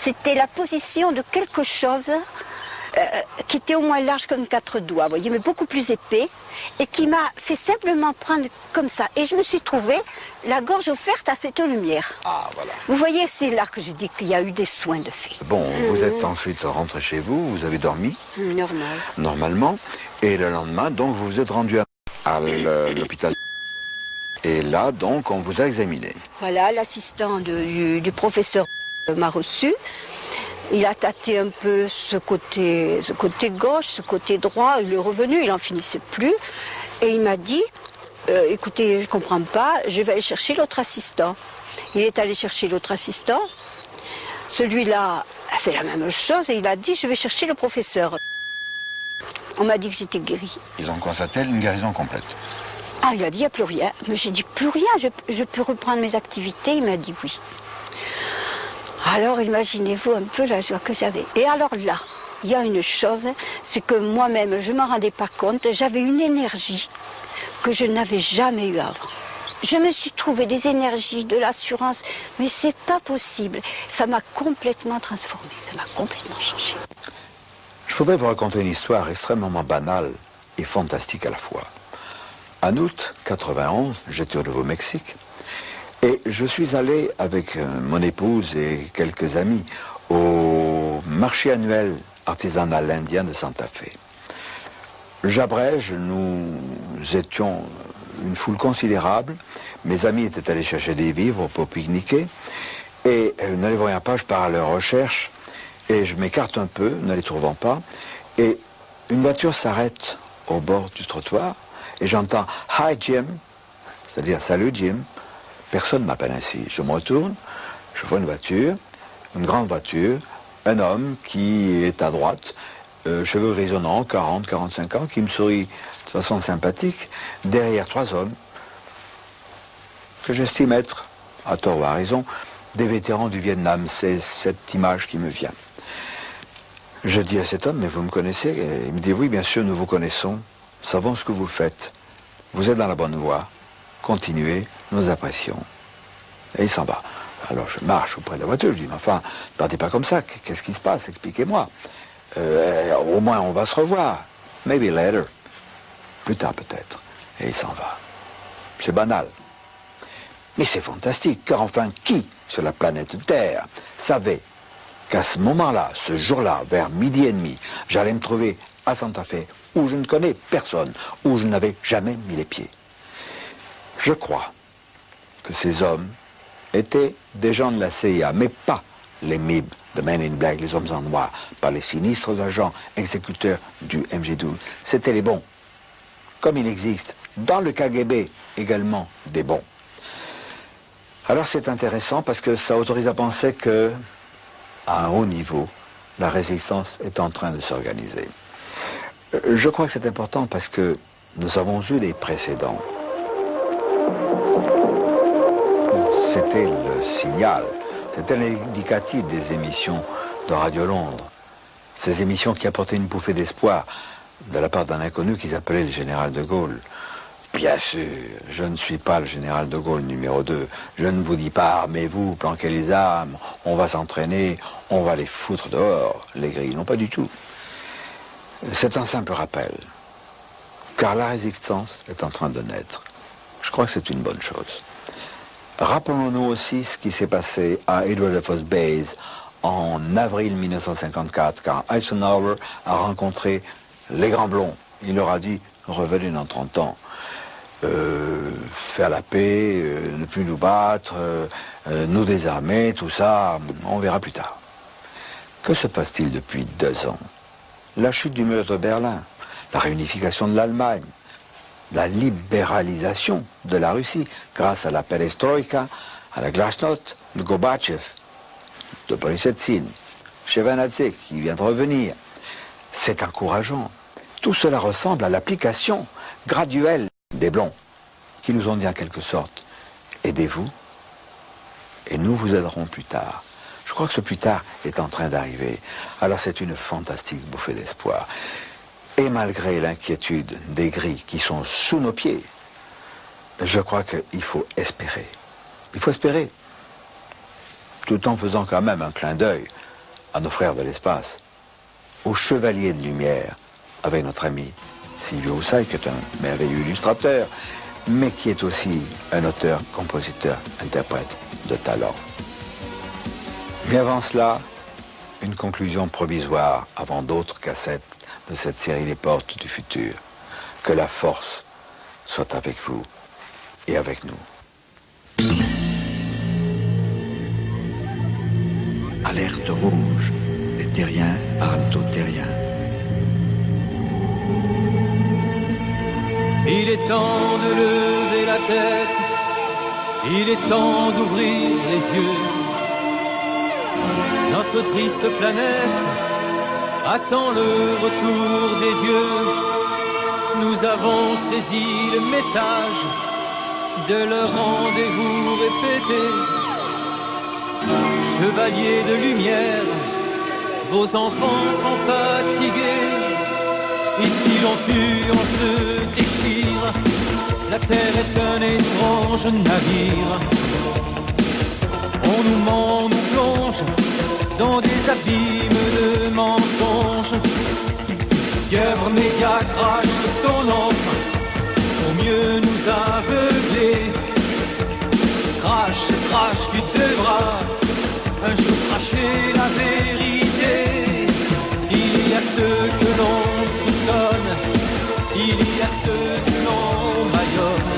C'était la position de quelque chose qui était au moins large comme 4 doigts, voyez, mais beaucoup plus épais, et qui m'a fait simplement prendre comme ça. Et je me suis trouvée la gorge offerte à cette lumière. Ah, voilà. Vous voyez, c'est là que je dis qu'il y a eu des soins de fait. Bon, vous êtes ensuite rentré chez vous, vous avez dormi? Normal. Normalement. Et le lendemain, donc, vous vous êtes rendu à l'hôpital. Et là, donc, on vous a examiné. Voilà, l'assistant du professeur m'a reçu. Il a tâté un peu ce côté gauche, ce côté droit. Il est revenu, il n'en finissait plus. Et il m'a dit, écoutez, je ne comprends pas, je vais aller chercher l'autre assistant. Il est allé chercher l'autre assistant. Celui-là a fait la même chose et il a dit, je vais chercher le professeur. On m'a dit que j'étais guérie. Ils ont constaté une guérison complète. Ah, il a dit, il n'y a plus rien. Mais j'ai dit, plus rien, je peux reprendre mes activités. Il m'a dit oui. Alors imaginez-vous un peu la joie que j'avais. Et alors là, il y a une chose, c'est que moi-même, je ne m'en rendais pas compte, j'avais une énergie que je n'avais jamais eue avant. Je me suis trouvé des énergies, de l'assurance, mais c'est pas possible. Ça m'a complètement transformée, ça m'a complètement changé. Je voudrais vous raconter une histoire extrêmement banale et fantastique à la fois. En août 91, j'étais au Nouveau-Mexique. Et je suis allé avec mon épouse et quelques amis au marché annuel artisanal indien de Santa Fe. J'abrège, nous étions une foule considérable. Mes amis étaient allés chercher des vivres pour pique-niquer. Et ne les voyant pas, je pars à leur recherche et je m'écarte un peu, ne les trouvant pas. Et une voiture s'arrête au bord du trottoir et j'entends « Hi Jim », c'est-à-dire « Salut Jim ». Personne ne m'appelle ainsi. Je me retourne, je vois une voiture, une grande voiture, un homme qui est à droite, cheveux grisonnants, 40, 45 ans, qui me sourit de façon sympathique, derrière 3 hommes, que j'estime être, à tort ou à raison, des vétérans du Vietnam. C'est cette image qui me vient. Je dis à cet homme, mais vous me connaissez? Et il me dit, oui, bien sûr, nous vous connaissons, nous savons ce que vous faites, vous êtes dans la bonne voie. Continuez, nous apprécions. Et il s'en va. Alors je marche auprès de la voiture, je dis, mais enfin, ne partez pas comme ça, qu'est-ce qui se passe? Expliquez-moi. Au moins on va se revoir. Maybe later. Plus tard peut-être. Et il s'en va. C'est banal. Mais c'est fantastique, car enfin, qui sur la planète Terre savait qu'à ce moment-là, ce jour-là, vers 12h30, j'allais me trouver à Santa Fe, où je ne connais personne, où je n'avais jamais mis les pieds? Je crois que ces hommes étaient des gens de la CIA, mais pas les MIB, the Men in Black, les hommes en noir, pas les sinistres agents exécuteurs du MJ12. C'était les bons. Comme il existe dans le KGB également des bons. Alors c'est intéressant parce que ça autorise à penser que, à un haut niveau, la résistance est en train de s'organiser. Je crois que c'est important parce que nous avons eu des précédents. C'était le signal, c'était l'indicatif des émissions de Radio Londres. Ces émissions qui apportaient une bouffée d'espoir de la part d'un inconnu qu'ils appelaient le général de Gaulle. Bien sûr, je ne suis pas le général de Gaulle numéro 2. Je ne vous dis pas, armez-vous, planquez les armes, on va s'entraîner, on va les foutre dehors, les grilles. Non, pas du tout. C'est un simple rappel. Car la résistance est en train de naître. Je crois que c'est une bonne chose. Rappelons-nous aussi ce qui s'est passé à Edward Air Force Base en avril 1954, quand Eisenhower a rencontré les Grands Blonds. Il leur a dit « Revenez dans 30 ans, faire la paix, ne plus nous battre, nous désarmer, tout ça, on verra plus tard. » Que se passe-t-il depuis 2 ans? La chute du mur de Berlin, la réunification de l'Allemagne, la libéralisation de la Russie grâce à la perestroïka, à la glasnost de Gorbatchev, de Boris Yeltsin, Shevardnadze qui vient de revenir. C'est encourageant. Tout cela ressemble à l'application graduelle des Blonds qui nous ont dit en quelque sorte « Aidez-vous et nous vous aiderons plus tard ». Je crois que ce plus tard est en train d'arriver. Alors c'est une fantastique bouffée d'espoir. Et malgré l'inquiétude des gris qui sont sous nos pieds, je crois qu'il faut espérer. Il faut espérer, tout en faisant quand même un clin d'œil à nos frères de l'espace, aux chevaliers de lumière, avec notre ami Silvio Houssay, qui est un merveilleux illustrateur, mais qui est aussi un auteur, compositeur, interprète de talent. Mais avant cela, une conclusion provisoire avant d'autres cassettes de cette série Les Portes du Futur. Que la force soit avec vous et avec nous. Alerte rouge, les terriens parlent aux terriens. Il est temps de lever la tête, il est temps d'ouvrir les yeux. Notre triste planète attend le retour des dieux. Nous avons saisi le message de leur rendez-vous répété. Chevaliers de lumière, vos enfants sont fatigués. Ici l'on tue, on se déchire. La terre est un étrange navire. On nous ment, on nous plonge dans des abîmes de mensonges. Pieuvre média crache ton ombre pour mieux nous aveugler. Crache, crache, tu devras un jour cracher la vérité. Il y a ceux que l'on soupçonne, il y a ceux que l'on bâillonne.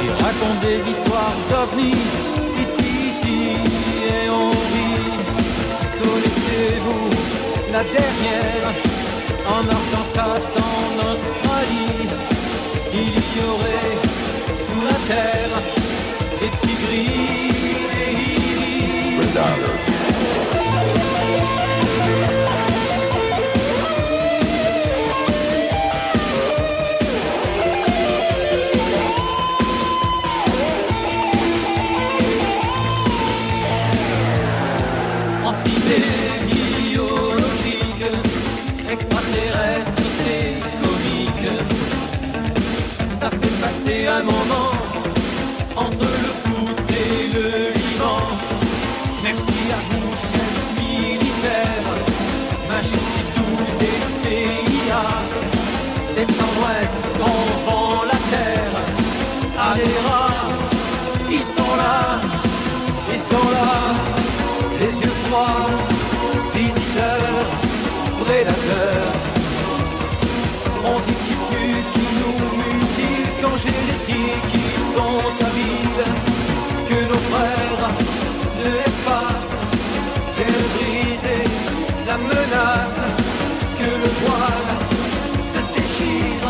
Ils racontent des histoires d'ovnis, et on rit. Connaissez-vous la dernière en Arkansas, en Australie? Il y aurait sous la terre des tigris, des hiris. Extraterrestre, c'est comique. Ça fait passer un moment entre le foot et le Liban. Merci à vous, chefs militaires, Majesté 12 et CIA. D'est en ouest, on vend la terre à des rats. Ils sont là, les yeux froids, visiteurs, prédateurs. On dit qu'ils tuent, qu'ils nous mutilent, qu'en génétique ils sont habiles. Que nos frères de l'espace viennent briser la menace. Que le voile se déchire,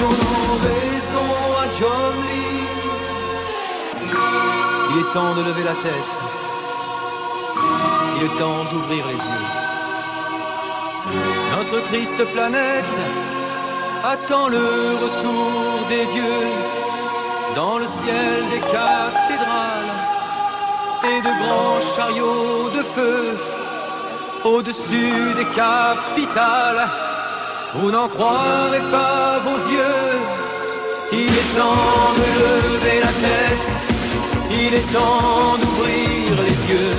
donnant raison à John Lee. Il est temps de lever la tête, il est temps d'ouvrir les yeux. Notre triste planète attend le retour des dieux. Dans le ciel des cathédrales et de grands chariots de feu, au-dessus des capitales, vous n'en croirez pas vos yeux. Il est temps de lever la tête, il est temps d'ouvrir les yeux.